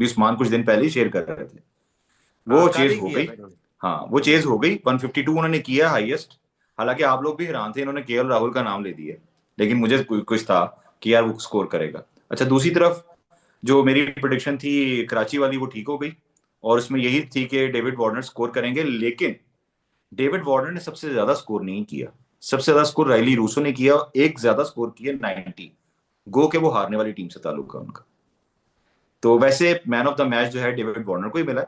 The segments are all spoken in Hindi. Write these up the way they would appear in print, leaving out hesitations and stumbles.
भी उस्मान कुछ दिन पहले ही शेयर कर रहे थे, हाँ वो कल चेज ही हो किया गई। था इन्होंने। हाँ वो चेज हो गई, 152 उन्होंने किया हाईएस्ट। हालांकि आप लोग भी हैरान थे, इन्होंने केएल राहुल का नाम ले दिया, लेकिन मुझे कुछ था कि यार वो स्कोर करेगा। अच्छा दूसरी तरफ जो मेरी प्रोडिक्शन थी कराची वाली वो ठीक हो गई, और उसमें यही थी कि डेविड वार्नर स्कोर करेंगे, लेकिन डेविड वार्नर ने सबसे ज्यादा स्कोर नहीं किया। सबसे ज्यादा स्कोर राइली रूसो ने किया, एक ज्यादा स्कोर किया 90। गो के वो हारने वाली टीम से ताल्लुक है उनका। तो वैसे मैन ऑफ द मैच जो है डेविड वार्नर को ही मिला,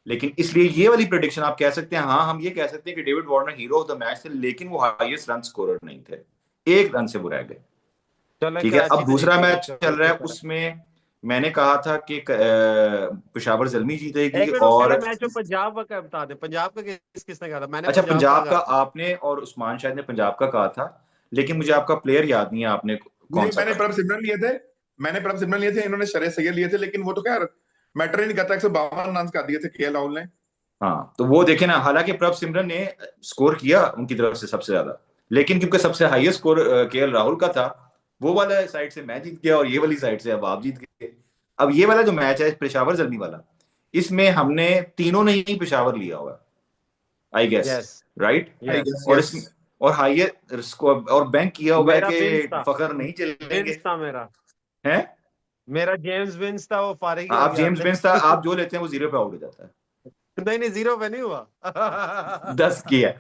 लेकिन इसलिए ये वाली प्रेडिक्शन आप कह सकते हैं, हाँ हम ये कह सकते हैं कि David Warner hero of the match थे, लेकिन वो हाईएस्ट रन स्कोरर नहीं थे, एक रन से वो रह गए। चलो ठीक है, अब कराची पे दूसरा जीती, मैच चल चलो रहा है, शुक्र है। उसमें मैंने कहा था कि पेशावर जल्मी जीतेगी। एक मिनट वो और पहले मैच में पंजाब का बता दे, पंजाब का किसने कहा था? मैंने अच्छा, पंजाब का पंजाब का कहा था। आपने और उस्मान शायद ने पंजाब का कहा था, लेकिन मुझे आपका प्लेयर याद नहीं है आपने कौन नहीं, सा मैंने कहा प्रभ सिमरन लिए थे। मैंने प्रभ सिमरन लिए थे, इन्होंने शरय सैयद लिए थे, लेकिन वो तो खैर मैटर ही नहीं करता। 152 रन कर दिए थे केएल राहुल ने। था। हाँ तो वो देखे ना, हालांकि प्रभ सिमरन ने स्कोर किया उनकी तरफ से सबसे ज्यादा, लेकिन क्योंकि सबसे हाईएस्ट स्कोर केएल राहुल का था, वो वाला साइड से मैं जीत गया और ये वाली साइड से अब आप जीत गए। अब ये वाला जो मैच है पेशावर जल्मी वाला, इसमें हमने तीनों ने ही पेशावर लिया हुआ है, I guess, yes. Right. I yes. Guess, और यस। इसमें और हाईएस्ट और बैंक किया हुआ है मेरा विंस कि था, फखर नहीं चलेंगे विंस था मेरा। हैं। मेरा जेम्स विंस था, वो फारिग ही हो आप गया जेम्स हमने। बेंस था, आप जो लेते हैं वो जीरो पे आउट हो जाता है। नहीं नहीं, जीरो पे नहीं हुआ। 10 किया,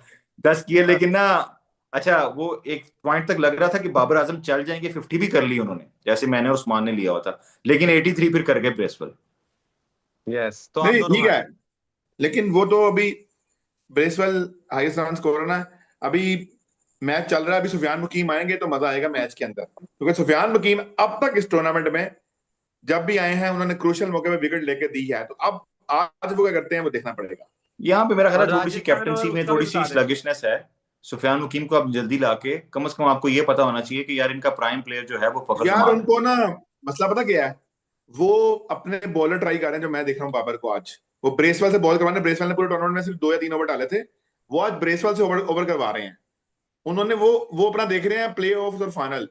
10 किए, लेकिन ना अच्छा वो एक पॉइंट तक लग रहा था कि बाबर आजम चल जाएंगे, 50 भी कर ली उन्होंने जैसे मैंने और उस्मान ने लिया हुआ था, लेकिन 83 फिर कर गए ब्रेसवेल। यस, तो आप नहीं दोनों ठीक है, हारे। लेकिन वो तो अभी ब्रेसवेल हाईएस्ट रन स्कोरर ना। अभी मैच चल रहा है, अभी सुफियान मुकीम आएंगे तो मजा आएगा मैच के अंदर, क्योंकि सुफियान मुकीम अब तक इस टूर्नामेंट में जब भी आए हैं उन्होंने क्रूशियल मौके पे विकेट लेके दी है। तो अब आज वो क्या करते हैं वो देखना पड़ेगा। यहाँ पे मेरा ख्याल है और थोड़ी सी राजस्थान और कैप्टनसी में उसका भी थोड़ी सी बता दे। स्लगिशनेस है। सुफियान मुकीम को आप जल्दी लाके कम से कम आपको ये पता होना चाहिए कि यार इनका प्राइम प्लेयर जो है वो फखर यार जमान है। उनको ना मसला पता क्या है, वो अपने बॉलर ट्राई कर रहे हैं। जो मैं देख रहा हूँ बाबर को आज, वो ब्रेसवेल से बॉल करवाने, ब्रेसवेल ने पूरे टूर्नामेंट में सिर्फ 2 या 3 ओवर डाले थे, वो आज ब्रेसवेल से ओवर ओवर करवा रहे हैं। उन्होंने वो अपना देख रहे हैं प्ले ऑफ और फाइनल।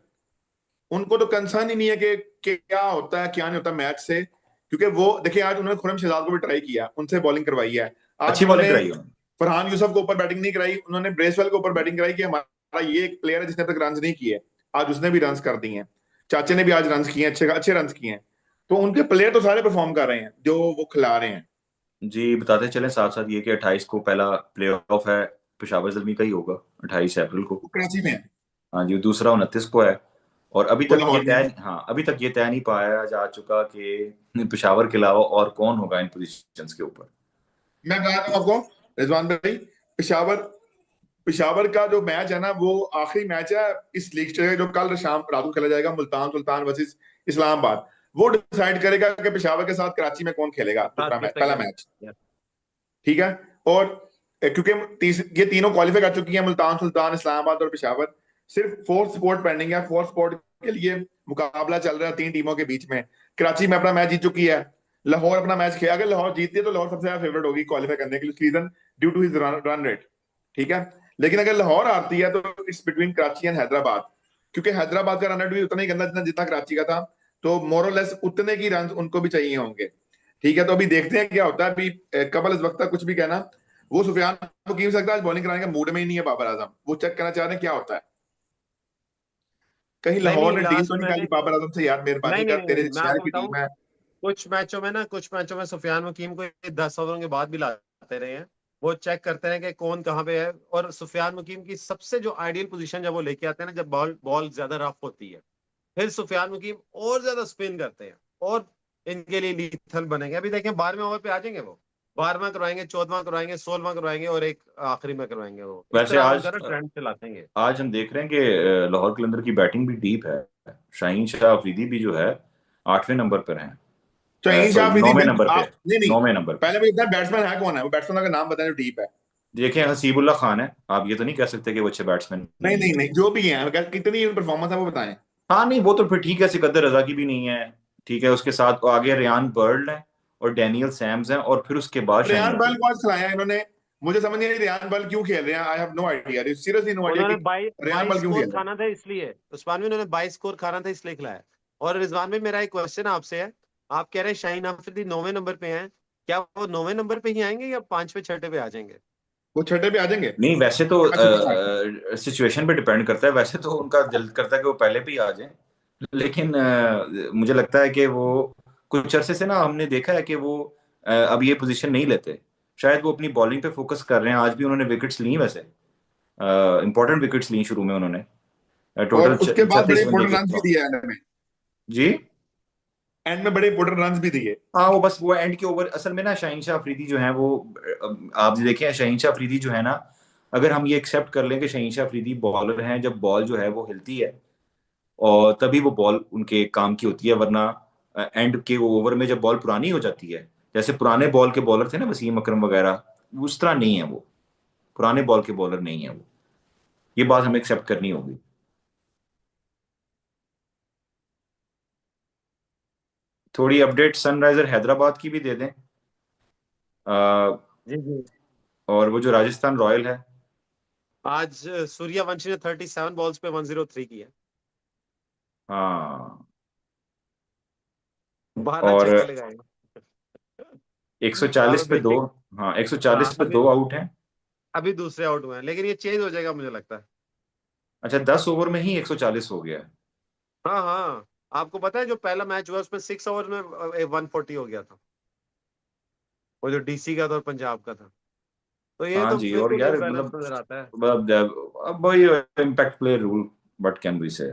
उनको तो कंसर्न ही नहीं है कि क्या होता है क्या नहीं होता मैच से, क्योंकि वो देखिए आज उन्होंने खुरम शहजाद को भी ट्राई किया, उनसे बॉलिंग करवाई है। आज अच्छी बॉलिंग उन्होंने कराई उन्होंने। फरहान यूसुफ को ऊपर बैटिंग नहीं कराई, उन्होंने ब्रेसवेल को ऊपर बैटिंग कराई कि हमारा ये एक प्लेयर है जिसने अब तक रन नहीं किए, आज उसने भी रन कर दिए हैं। चाचे ने भी आज रन किए हैं, अच्छे अच्छे रन किए हैं। तो उनके प्लेयर तो सारे परफॉर्म कर रहे हैं जो वो खिला रहे हैं। जी बताते चलें साथ साथ ये कि 28 को पहला प्ले ऑफ है, पेशावर जल्मी का ही होगा 28 अप्रैल को। वो कराची में है, हाँ जी, दूसरा 29 को है। और अभी वो तक ये लाहौर में है। तय, हाँ अभी तक ये तय नहीं पाया जा चुका कि पेशावर के अलावा और कौन होगा इन पोजीशंस के ऊपर। मैं बता दूं आपको रिजवान भाई, पेशावर पेशावर का जो मैच है ना वो आखिरी मैच है इस लीग से, जो कल शाम रात को खेला जाएगा, मुल्तान सुल्तान वर्सेस इस्लामाबाद। वो डिसाइड करेगा कि पेशावर के साथ कराची में कौन खेलेगा साथ दूसरा मैच, किसने पहला खेला? मैच। Yes. ठीक है। और क्योंकि ये तीनों क्वालिफाई कर चुकी हैं, मुल्तान सुल्तान इस्लामाबाद और पेशावर। सिर्फ फोर्थ स्पॉट पेंडिंग है, फोर्थ स्पॉट के लिए मुकाबला चल रहा है 3 टीमों के बीच में। कराची में अपना मैच जीत चुकी है, लाहौर अपना मैच खेला। अगर लाहौर जीतती है तो लाहौर सबसे ज्यादा फेवरेट होगी क्वालिफाई करने के लिए season, due to his run rate. ठीक है। लेकिन अगर लाहौर आती है तो it's between Karachi and Hyderabad, क्योंकि हैदराबाद का रन रेट भी उतना ही गंदा जितना जितना कराची का था। तो मोरलेस उतने की रन उनको भी चाहिए होंगे। ठीक है, तो अभी देखते हैं क्या होता है। अभी कबल इस वक्त तक कुछ भी कहना। वो सुफियान मुकीम सकता है आज बॉलिंग कराने का मूड में ही नहीं है बाबर आजम, वो चेक करना चाह रहे हैं क्या होता है। कहीं नहीं लाहौर नहीं, ने डील तो लास्ट नहीं मैंने, करी बाबर आजम से, यार नहीं मेहरबानी नहीं कर, नहीं तेरे नहीं, मैं शहर आपको की बताऊं, टीम है। कुछ मैचों में सुफियान वकीम को ये 10 ओवरों के बाद भी लाते रहे हैं। वो चेक करते हैं कि कौन कहाँ पे है। और सुफियान वकीम की सबसे जो आइडियल पोजीशन जब वो लेके आते हैं ना, जब बॉल बॉल ज्यादा रफ होती है, फिर सुफियान वकीम और ज्यादा स्पिन करते हैं और इनके लिए लीथल बनेंगे। अभी देखें 12वें ओवर पे आ जाएंगे वो, 12वां करवाएंगे, 14वां करवाएंगे, 16वां करवाएंगे और एक आखिरी में करवाएंगे। वो इस वैसे तरह आज उनका ना ट्रेंड चलाते हैं। आज हम देख रहे हैं कि लाहौर कलंदर की बैटिंग भी डीप है। शाहीन शाह अफरीदी भी जो है 8वें नंबर पर हैं, शाहीन शाह सॉरी अफरीदी 9वें नंबर पे, आप नहीं नहीं, 9वें नंबर पे। पहले मुझे इतना बैट्समैन है कौन है, वो बैट्समैन का नाम बताएं जो डीप है। देखें हसीबुल्ला खान है, आप ये तो नहीं कह सकते कि वो अच्छे बैट्समैन नहीं नहीं नहीं है। नहीं, जो भी है अगर कितनी परफॉर्मेंस है वो बताएं। हाँ नहीं वो तो फिर ठीक है, सिकंदर रजा की भी नहीं है। ठीक है, उसके साथ आगे रेयान बर्ड है और डैनियल सैम्स हैं, और फिर उसके बाद शाहीन रेयान बल अफरीदी। को आज खिलाया इन्होंने, मुझे समझ नहीं आई रेयान बल क्यों खेल रहे हैं। I have no idea, seriously no idea उन्होंने कि बाई रेयान बाईस बल क्यों स्कोर खेल रहे हैं। खाना था इसलिए, उस्मान भी उन्होंने 22 स्कोर खाना था इसलिए खिलाया। और रिजवान भी मेरा एक क्वेश्चन आपसे है, आप कह रहे हैं शाहीन अफरीदी 9वें नंबर पे हैं, क्या वो 9वें नंबर पे ही आएंगे या 5वें 6ठे पे आ जाएंगे? वो छठे पे आ जाएंगे। नहीं, वैसे तो मैं छठे पे आ जाऊंगा। सिचुएशन पे डिपेंड करता है। वैसे तो उनका दिल करता है कि वो पहले भी आ जाएं, लेकिन मुझे लगता है कि वो कुछ अरसे से ना हमने देखा है कि वो अब ये पोजीशन नहीं लेते। शायद वो अपनी बॉलिंग पे फोकस कर रहे हैं। आज भी उन्होंने विकेट्स ली वैसे, इंपॉर्टेंट विकेट्स ली शुरू में उन्होंने, और टोटल उसके बाद बड़े 36 वनडे इंपोर्टेंट के रन भी अलावा। दिए एंड में। जी। एंड में बड़े इंपोर्टेंट रन भी दिए। हाँ, वो बस वो एंड के ओवर असल में ना शाहीन शाह अफरीदी जो है वो, आप देखें शाहीन शाह अफरीदी जो है ना, अगर हम ये एक्सेप्ट कर लें कि शाहीन शाह अफरीदी बॉलर हैं, जब बॉल जो है वो हिलती है और तभी वो बॉल उनके काम की होती है, वरना एंड के ओवर में जब बॉल पुरानी हो जाती है, जैसे पुराने बॉल के बॉलर थे ना वसीम अकरम वगैरह, उस तरह नहीं है वो। पुराने बॉल के बॉलर नहीं है वो। ये बात हमें एक्सेप्ट करनी होगी। थोड़ी अपडेट सनराइजर हैदराबाद की भी दे दें। जी जी। और वो जो राजस्थान रॉयल है। आज सूर्यवंशी ने 37 बॉल्स पे 103 किया, हाँ। 12 और छक्के लगाए। 140 अब पे दो। देखिए। हाँ, हाँ 140 पे अभी, दो आउट हैं। अभी दूसरे आउट हुए हैं, लेकिन ये चेंज हो जाएगा मुझे लगता है। अच्छा, 10 ओवर में ही 140 हो गया है। हाँ हाँ। आपको पता है जो पहला मैच हुआ उसमें 6 ओवर में 140 हो गया था, वो जो डीसी का था और पंजाब का था। तो ये हाँ तो जी। और बिल्कुल यार इम्बैलेंस मतलब नजर आता है। अब वही impact player rule, what can we say.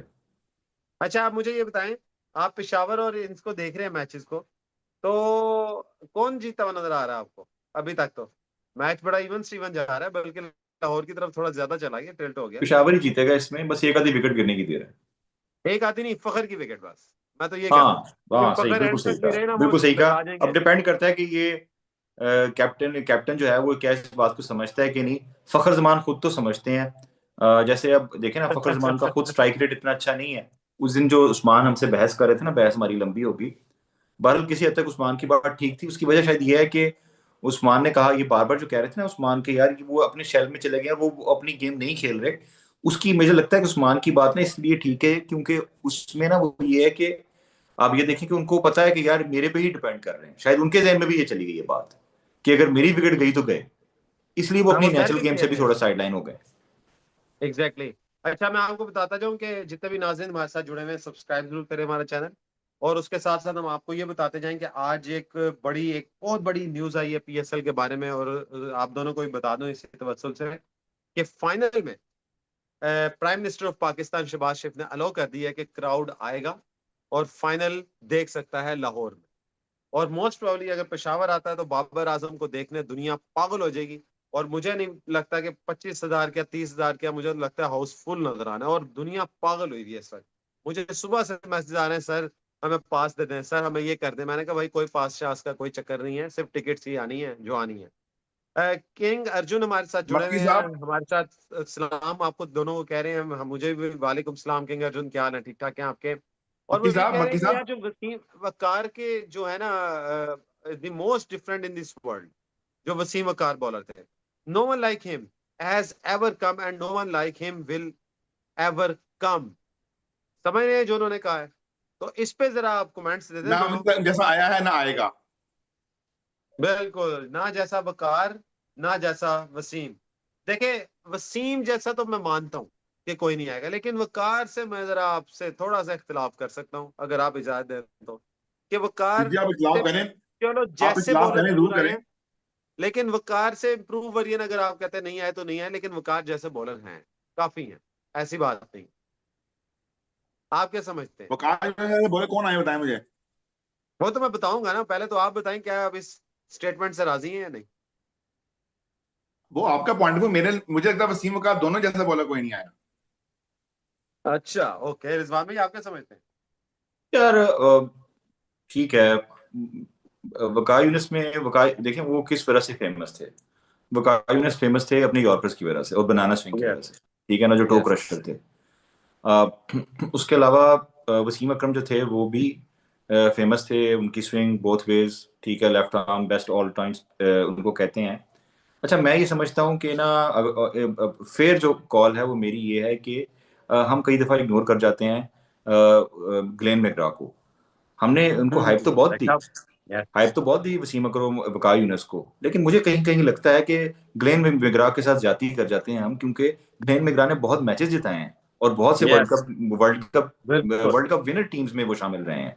अच्छा आप मुझे ये बताएं, आप पेशावर और इनको देख रहे हैं मैचेस को, तो कौन जीता हुआ नजर आ रहा है आपको? अभी तक तो मैच बड़ा इवन स्टीवन जा रहा है, बल्कि लाहौर की तरफ थोड़ा ज्यादा चला गया, टिल्ट हो गया। पेशावर ही जीतेगा इसमें, बस एक आधी विकेट गिरने की देर है। एक आती नहीं, फखर की विकेट बस, मैं तो ये हाँ कहता हूँ, हाँ, क्योंकि सही, फखर बिल्कुल एंड सही तक भी कहा, रहे ना वो बिल्कुल सही कहा। बचा अब देंगे। डिपेंड करता है कि ये कैप्टन कैप्टन जो है वो क्या इस बात को समझता है कि नहीं। फखर जमान खुद तो समझते हैं। जैसे अब देखें ना, फखर जमान का खुद स्ट्राइक रेट इतना अच्छा नहीं है। उस दिन जो उस्मान हमसे बहस कर रहे थे ना, बहस हमारी लंबी होगी। बहरहाल किसी हद तक उस्मान की बात ठीक थी। उसकी वजह शायद ये है कि उस्मान ने कहा, ये बार बार जो कह रहे थे ना उस्मान के, यार कि वो अपने शेल में चले गए, वो अपनी गेम नहीं खेल रहे। उसकी मुझे लगता है कि उस्मान की बात ना इसलिए ठीक है क्योंकि उसमें ना वो ये है कि आप ये देखें कि उनको पता है कि यार मेरे पे ही डिपेंड कर रहे हैं। शायद उनके जहन में भी ये चली गई है बात कि अगर मेरी विकेट गई तो गए। इसलिए वो हाँ अपनी वो डर नेचुरल भी गेम गए से भी थे। थोड़ा साइडलाइन हो गए। Exactly exactly। अच्छा मैं आपको बताता जाऊं कि जितने भी नाज़रीन हमारे साथ जुड़े हुए हैं, सब्सक्राइब जरूर करें हमारा चैनल। और उसके साथ साथ हम आपको ये बताते जाएं कि आज एक बहुत बड़ी न्यूज आई है पीएसएल के बारे में, और आप दोनों को भी बता दूं इसी तवज्जुल से कि फाइनल में prime minister of Pakistan Shahbaz Sharif ने अलाउ कर दिया है कि क्राउड आएगा और फाइनल देख सकता है लाहौर में। और मोस्ट प्रोबेबली अगर पेशावर आता है तो बाबर आजम को देखने दुनिया पागल हो जाएगी। और मुझे नहीं लगता कि 25,000 क्या 30,000 क्या, मुझे लगता है हाउसफुल नजर आना है, और दुनिया पागल हुई है इस वक्त। मुझे सुबह से मैसेज आ रहे हैं, सर हमें पास दे दें, सर हमें ये कर दें। मैंने कहा भाई कोई पास शास का कोई चक्कर नहीं है, सिर्फ टिकट्स ही आनी है जो आनी है। किंग अर्जुन हमारे साथ जुड़े मक्की हुए हैं साहब। हमारे साथ। सलाम आपको दोनों को कह रहे हैं मुझे भी वालेकुम सलाम। किंग अर्जुन क्या हाल है, ठीक ठाक है आपके? और वो मक्की ये साहब। कह रहे मक्की हैं कि यार साहब। जो वसीम वकार के जो है ना, the most different in this world, जो वसीम वकार बॉलर थे, no one like him has ever come and no one like him will ever come. समझ रहे हैं जो उन्होंने कहा है? तो इस पे जरा आप कमेंट्स दे दें ना दोनों। मतलब जैसा आया है ना आएगा। बिल्कुल, ना जैसा वकार ना जैसा वसीम। देखे, वसीम जैसा तो मैं मानता हूं कि कोई नहीं आएगा, लेकिन वकार से मैं जरा आपसे थोड़ा सा इख्तिलाफ कर सकता हूं अगर आप इजाजत दें तो। कि वकार जी, आप से, इख्तिलाफ करें। चलो आप जैसे इख्तिलाफ बॉलर करें, जरूर जरूर आए करें। हैं, लेकिन वकार से इम्प्रूव वर्जन अगर आप कहते हैं नहीं आए तो नहीं आए, लेकिन वकार जैसे बॉलर हैं, काफी हैं, ऐसी बात नहीं। आप क्या समझते हैं? वकार में बोले कौन आए बताएं मुझे। वो तो मैं बताऊंगा ना, पहले तो आप बताएं क्या आप इस स्टेटमेंट से राजी हैं या नहीं। वो आपका पॉइंट ऑफ व्यू, मेरे मुझे लगता है वसीम वकार दोनों जैसा बॉलर कोई नहीं आया। अच्छा ओके, रिजवान भाई आप क्या समझते हैं? यार ठीक है। वकाई यूनिस में वकाई देखें वो किस वजह से फेमस थे। वकाई यूनिस फेमस थे अपने यॉर्कर्स की वजह से और बनाना स्विंग की वजह यस से। ठीक है ना, जो टो यस। क्रशर थे। उसके अलावा वसीम अकरम जो थे वो भी फेमस थे, उनकी स्विंग बोथ वेज। ठीक है, left arm best all times उनको कहते हैं। अच्छा, मैं ये समझता हूँ कि ना फेयर जो कॉल है वो मेरी ये है कि हम कई दफ़ा इग्नोर कर जाते हैं ग्लेन मैकग्रा को। हमने उनको हाइप तो बहुत दी, Yes. हाइप तो बहुत दी वसीम अकरम वकार यूनुस को, लेकिन मुझे कहीं कहीं लगता है कि ग्लेन मैकग्रा के साथ जाती कर जाते हैं हम, क्योंकि ग्लेन मैकग्रा ने बहुत मैचेस जिताए हैं और बहुत से Yes. बिल्कुल। वर्ल्ड कप विनर टीम्स में वो शामिल रहे हैं।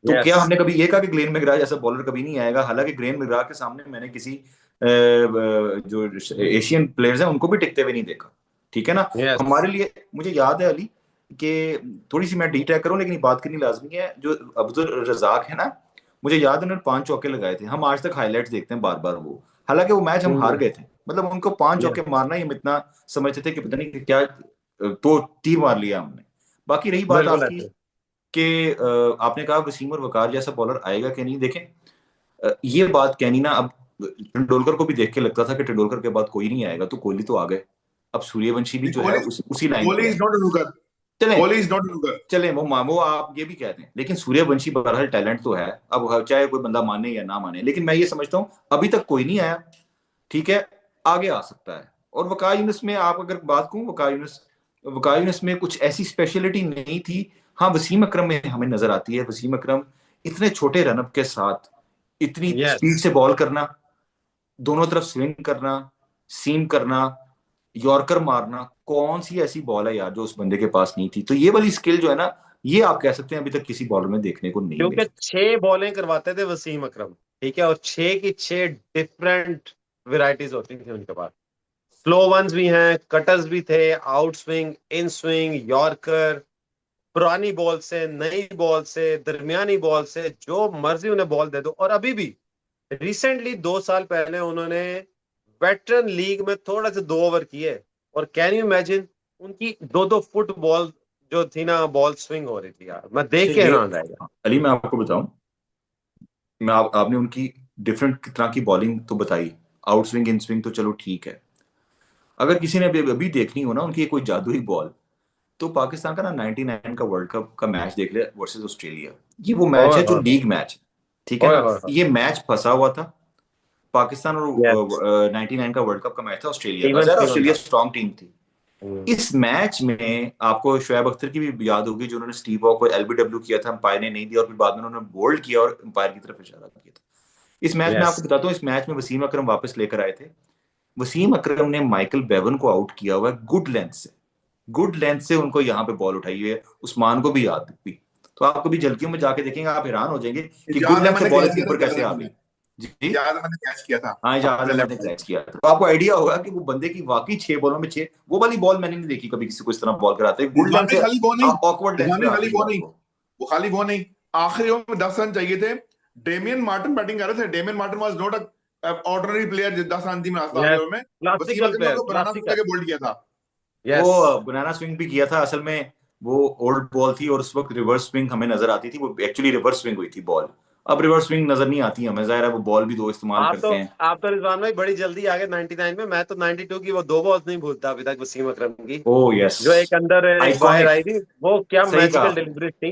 तो क्या Yes. हमने कभी ये कहा कि ग्लेन मैकग्रा जैसा बॉलर कभी नहीं आएगा? हालांकि ग्लेन मैकग्रा के सामने मैंने किसी जो एशियन प्लेयर्स हैं उनको भी टिकते हुए नहीं देखा, ठीक है ना। Yes. हमारे लिए मुझे याद है अली कि थोड़ी सी मैं डीट्रैक करूं लेकिन ये बात करनी लाजमी है, जो अब्दुल रजाक है ना, मुझे याद है उन्होंने 5 चौके लगाए थे। हम आज तक हाईलाइट्स देखते हैं बार बार वो, हालांकि वो मैच हम हार हम्म। गए थे, मतलब उनको 5 Yes. चौके मारना ही हम इतना समझते थे कि पता नहीं क्या तो तीर मार लिया हमने। बाकी रही बात बिल्कुल आपकी ऐसे। कि आपने कहा वसीम और वकार जैसा बॉलर आएगा कि नहीं, देखें ये बात कहनी ना, अब तेंदुलकर को भी देख के लगता था कि तेंदुलकर के बाद कोई नहीं आएगा, तो कोहली तो आ गए। अब सूर्यवंशी भी जो है कोहली उसी लाइन पे कोहली है। Is not Tendulkar. चलें, कोहली इज नॉट टेंडुलकर। चलें वो आप ये भी कहते हैं, लेकिन सूर्यवंशी बहरहाल टैलेंट तो है। अब चाहे कोई बंदा माने या ना माने, लेकिन मैं ये समझता हूँ अभी तक कोई नहीं आया, ठीक है, आगे आ सकता है। और वकार यूनुस में आप अगर बात कहूँ, वकार यूनुस में कुछ ऐसी स्पेशलिटी नहीं थी। हाँ, वसीम अकरम में हमें नजर आती है, वसीम अकरम इतने छोटे रनअप के साथ इतनी स्पीड Yes. से बॉल करना, दोनों तरफ स्विंग करना, सीम करना, यॉर्कर मारना, कौन सी ऐसी बॉल है यार जो उस बंदे के पास नहीं थी? तो ये वाली स्किल जो है ना, ये आप कह सकते हैं अभी तक किसी बॉलर में देखने को नहीं क्योंकि मिली। 6 बॉलें करवाते थे वसीम अकरम, ठीक है, और 6 की 6 डिफरेंट वेराइटीज होती थी उनके पास। स्लो वंस भी हैं, कटर्स भी थे, out swing, in swing, yorker, पुरानी बॉल से, नई बॉल से, दरमियानी बॉल से, जो मर्जी उन्हें बॉल दे दो। और अभी भी रिसेंटली 2 साल पहले उन्होंने वेटरन लीग में थोड़ा सा 2 ओवर किए, और कैन यू इमेजिन उनकी 2-2 फुट बॉल जो थी ना, बॉल स्विंग हो रही थी यार, मैं अच्छा देख के ये हैरान रह गया। अली, मैं आपको बताऊं, आपने उनकी डिफरेंट तरह की बॉलिंग तो बताई, आउट स्विंग इन स्विंग तो चलो ठीक है। अगर किसी ने अभी अभी देखनी हो ना उनकी कोई जादुई बॉल, तो पाकिस्तान का ना 99 का वर्ल्ड कप का मैच देख ले वर्सेस ऑस्ट्रेलिया। ये वो मैच ओए है जो होए लीग मैच, ठीक है ओए ना। होए होए। ये मैच फंसा हुआ था, पाकिस्तान यस, और 99 का वर्ल्ड कप का मैच था ऑस्ट्रेलिया का, स्टीवन जरा स्टीवन ऑस्ट्रेलिया था। स्ट्रॉन्ग टीम थी। हम्म। इस मैच में आपको शोएब अख्तर की भी याद होगी, जो उन्होंने स्टीव वॉ को एलबीडब्ल्यू किया था, अंपायर ने नहीं दिया, और फिर बाद में उन्होंने बोल्ड किया और अंपायर की तरफ इशारा किया था। इस मैच में यस। आपको बताता हूँ, इस मैच में वसीम अकरम वापस लेकर आए थे। वसीम अकरम ने माइकल बेवन को आउट किया हुआ है गुड लेंथ से, गुड लेंथ से उनको यहाँ पे बॉल उठाई हुई है, उस्मान को भी याद थी। तो आप कभी झलकियों में जाके देखेंगे, आप हैरान हो जाएंगे कि गुड याद है लेंथ से मैंने बॉल कैच इतनी किया था, ऊपर कैसे आ गई। जी, याद है मैंने कैच किया था हाँ याद अपने है, मैंने लेफ्ट कैच किया था। तो आपको आइडिया होगा कि वो बंदे की वाकई 6 बॉलों में 6, वो वाली बॉल मैंने नहीं देखी कभी किसी को इस तरह बॉल कराते गुड रिजवान लेंथ ने से, खाली वो नहीं, ऑकवर्ड लेंथ रिजवान पे ने आ खाली गई वो नहीं, आपको। वो खाली वो नहीं, आखिरी ओवर में 10 रन चाहिए थे, डेमियन मार्टिन बैटिंग कर रहे थे। Damien Martin was not a ordinary player, 10 run थी आखिरी यस, ओवर में। वसीम क्लासिकल अकरम ने प्लेयर, उसको बनाना क्लासिकल। के बोल्ड किया था। वो यस। बनाना स्विंग भी किया था असल में, वो ओल्ड बॉल थी और उस वक्त रिवर्स स्विंग हमें नजर आती थी, वो एक्चुअली रिवर्स स्विंग हुई थी बॉल। अब रिवर्स स्विंग नजर नहीं आती हमें, जाहिर है वो बॉल भी दो इस्तेमाल आप तो करते हैं। आप तो रिजवान भाई बड़ी जल्दी आ गए 99 में। मैं तो 92 की वो 2 बॉल्स नहीं भूलता अभी तक वसीम अकरम की, ओ यस, जो एक अंदर एक बाहर आइकॉनिक, आई थी, वो क्या सही कहा मैजिकल आपने, डिलीवरी थी।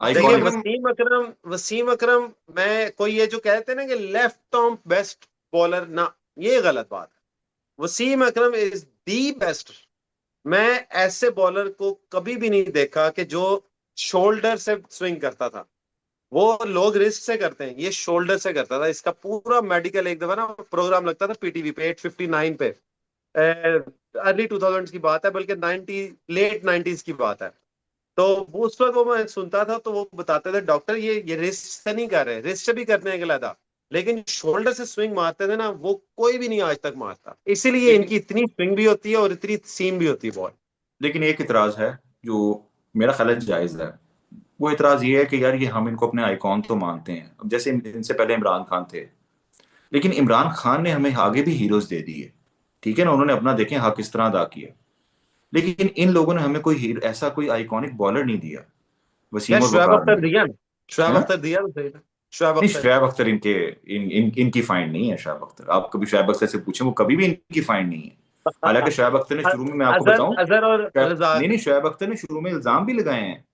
देखिए आइकॉनिक। वसीम अकरम, मैं कोई ये जो कहते हैं ना कि लेफ्ट आर्म बेस्ट बॉलर ना, ये गलत बात है। वसीम अकरम इज दी बेस्ट। मैं ऐसे बॉलर को कभी भी नहीं देखा कि जो शोल्डर से स्विंग करता था। वो लोग रिस्ट से करते हैं, ये शोल्डर से करता था। इसका पूरा मेडिकल एक दफा ना प्रोग्राम लगता था पीटीवी पे 8:59 पे, अर्ली 2000 की बात है, बल्कि 90 लेट 90s की बात है। तो वो उस वक्त वो मैं सुनता था, तो वो बताते थे डॉक्टर ये रिस्ट से नहीं कर रहे, रिस्ट से भी करने के लिए था, लेकिन शोल्डर से स्विंग मारते थे ना, वो कोई भी नहीं आज तक मारता। इसीलिए लेकिन इनकी इतनी स्विंग भी होती है और इतनी सीम भी होती है बॉल। लेकिन एक इतराज है जो मेरा ख्याल है जायज है। वो इतराज ये है कि यार ये हम इनको अपने आइकॉन तो मानते हैं, अब जैसे इनसे पहले इमरान खान थे, लेकिन इमरान खान ने हमें आगे भी हीरोज दे दिए, ठीक है ना, उन्होंने अपना देखें हक किस तरह अदा किया। लेकिन इन लोगों ने हमें ऐसा कोई आइकॉनिक बॉलर नहीं दिया, क्या वसीम और शुएब वकार अख्तर ने। दिया ना? शुएब हाँ? अख्तर दिया ना, सही था। शुएब नहीं, अख्तर। शोएब अख्तर इनकी फाइंड नहीं है। शोएब अख्तर, आप कभी शोएब अख्तर से पूछें, वो कभी भी इनकी फाइंड नहीं है। हालांकि शोएब अख्तर ने शुरू में, मैं आपको अजहर बताऊं, अजहर और नहीं रजाक। नहीं, शोएब अख्तर ने शुरू में इल्जाम भी लगाए हैं हाँ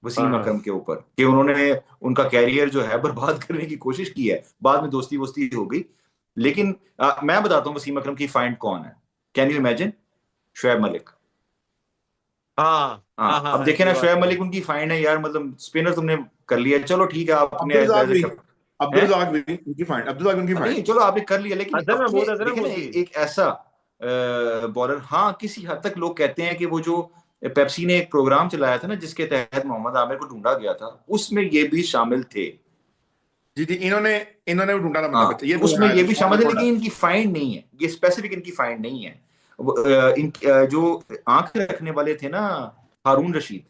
वसीम हाँ। अकरम के ऊपर कि उन्होंने उनका कैरियर जो है बर्बाद करने की कोशिश की है, बाद में दोस्ती वोस्ती हो गई। लेकिन मैं बताता हूँ वसीम अकरम की फाइंड कौन है। Can you imagine? Shoaib Malik. हाँ हाँ हाँ, हाँ अब हाँ, देखे ये ना, बात शोएब तो है। मलिक उनकी फाइंड है यार, मतलब स्पिनर तुमने कर लिया, चलो ठीक है, आपने अब्दुल रज़ाक एज ए भी, कैप्टन अब्दुल है। रज़ाक भी उनकी फाइंड, अब्दुल रज़ाक उनकी नहीं फाइंड। चलो आपने कर लिया, लेकिन अजहर अपने महमूद, अजहर देखे ना महमूद भी। एक ऐसा बॉलर, हाँ किसी हद तक लोग कहते हैं कि वो जो पेप्सी ने एक प्रोग्राम चलाया था ना जिसके तहत मोहम्मद आमिर को ढूंढा गया था, उसमें ये भी शामिल थे। जी जी, इन्होंने इन्होंने ढूंढा था, हाँ मतलब ये तो तो उसमें है, ये भी ऑन शामिल है, रिकॉर्ड है। लेकिन इनकी फाइंड नहीं है, ये स्पेसिफिक इनकी फाइंड नहीं है। जो आंख रखने वाले थे ना, हारून रशीद,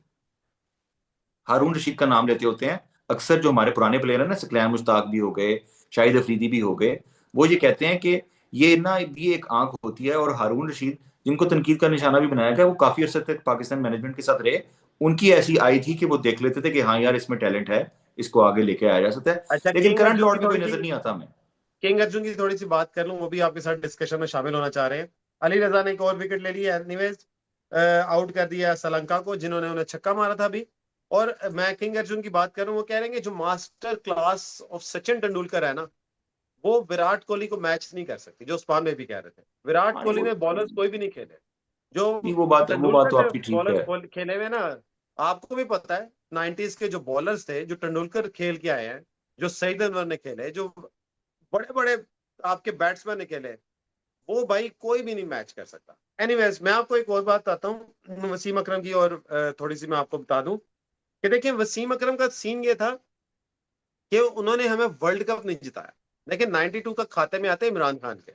हारून रशीद का नाम लेते होते हैं अक्सर जो हमारे पुराने प्लेयर है ना, सकलैन मुश्ताक भी हो गए, शाहिद अफरीदी भी हो गए, वो ये कहते हैं कि ये ना ये एक आंख होती है। और हारून रशीद जिनको तनकीद का निशाना भी बनाया गया, वो काफी अर्से तक पाकिस्तान मैनेजमेंट के साथ रहे, उनकी ऐसी आई थी कि वो देख लेते थे कि हाँ यार इसमें टैलेंट है, इसको आगे लेके आया जा सकता है, अच्छा, लेकिन करंट लॉर्ड में कोई नजर नहीं आता हमें। किंग अर्जुन की थोड़ी सी बात कर लूं, वो भी आपके साथ डिस्कशन में शामिल होना चाह रहे हैं। अली रजा ने एक और विकेट ले लिया, एनीवेज आउट कर दिया श्रीलंका को, जिन्होंने उन्हें छक्का मारा था अभी। और मैं किंग अर्जुन की बात करूं, वो कह रहे हैं कि जो master class of Sachin Tendulkar है ना, वो विराट कोहली को मैच नहीं कर सकती, जो उस्मान में भी कह रहे थे। विराट हाँ कोहली ने बॉलर्स कोई भी नहीं खेले जो नहीं, वो बात तेंदुलकर तो ने आपकी ठीक है। बॉलर्स खेले हुए ना। आपको भी पता है 90s के जो बॉलर्स थे, जो तेंदुलकर खेल के आए हैं, जो सईद अनवर ने खेले, जो बड़े बड़े आपके बैट्समैन ने खेले, वो भाई कोई भी नहीं मैच कर सकता। एनीवेज, मैं आपको एक और बात बताता हूँ वसीम अकरम की, और थोड़ी सी मैं आपको बता दूं कि देखिए वसीम अकरम का सीन ये था कि उन्होंने हमें वर्ल्ड कप नहीं जिताया, लेकिन 92 का खाते में आते इमरान खान के।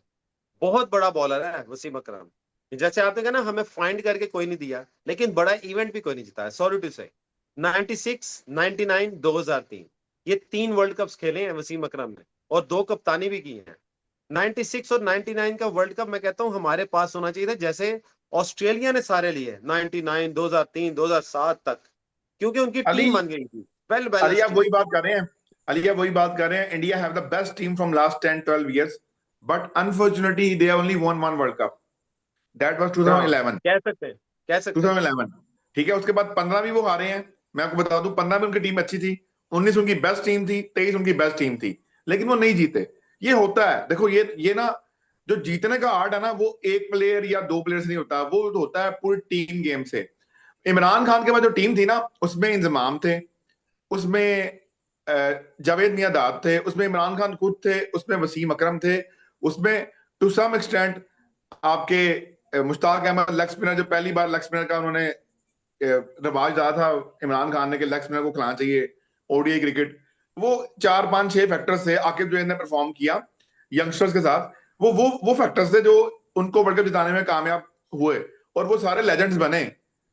बहुत बड़ा बॉलर है वसीम अकरम। जैसे आपने कहा ना, हमें फाइंड करके कोई नहीं दिया, लेकिन बड़ा इवेंट भी कोई नहीं जिताया। सॉरी टू से 96, 99, 2003, ये 3 वर्ल्ड कप्स खेले हैं वसीम अकरम ने, और 2 कप्तानी भी की है। 96 और 99 का वर्ल्ड कप मैं कहता हूं हमारे पास होना चाहिए था, जैसे ऑस्ट्रेलिया ने सारे लिए 99, 2003, 2007 तक, क्योंकि उनकी अली, टीम बन गई थी, वेल अली बैलेंस आप टीम। वही बात कर रहे हैं, अली आप वही बात कर रहे हैं, India have the best team from last 10-12 years, but unfortunately they only one one world cup, that was हाँ, 2011। कह सकते हैं, कह सकते हैं। 2011, ठीक है, उसके बाद 15 भी वो हारे हैं। मैं आपको बता दूं, 15 में उनकी टीम अच्छी थी, 19 उनकी बेस्ट टीम थी, 23 उनकी बेस्ट टीम थी, लेकिन वो नहीं जीते। ये होता है, देखो ये ना, जो जीतने का आर्ट है ना, वो एक प्लेयर या दो प्लेयर से नहीं होता, वो होता है पूरी टीम गेम से। इमरान खान के बाद जो टीम थी ना, उसमें इंजमाम थे, उसमें जावेद मियांदाद थे, उसमें इमरान खान खुद थे, उसमें वसीम अकरम थे, उसमें टू सम एक्सटेंट आपके मुश्ताक अहमद लेग स्पिनर, जो पहली बार लेग स्पिनर का उन्होंने रिवाज डाला था इमरान खान ने कि लेग स्पिनर को खिलाना चाहिए ओडीआई क्रिकेट। वो 4-5-6 फैक्टर्स थे, आकिब जो ने परफॉर्म किया यंगस्टर्स के साथ, वो फैक्टर्स थे जो उनको वर्ल्ड कप जिताने में कामयाब हुए, और वो सारे लेजेंड्स बने।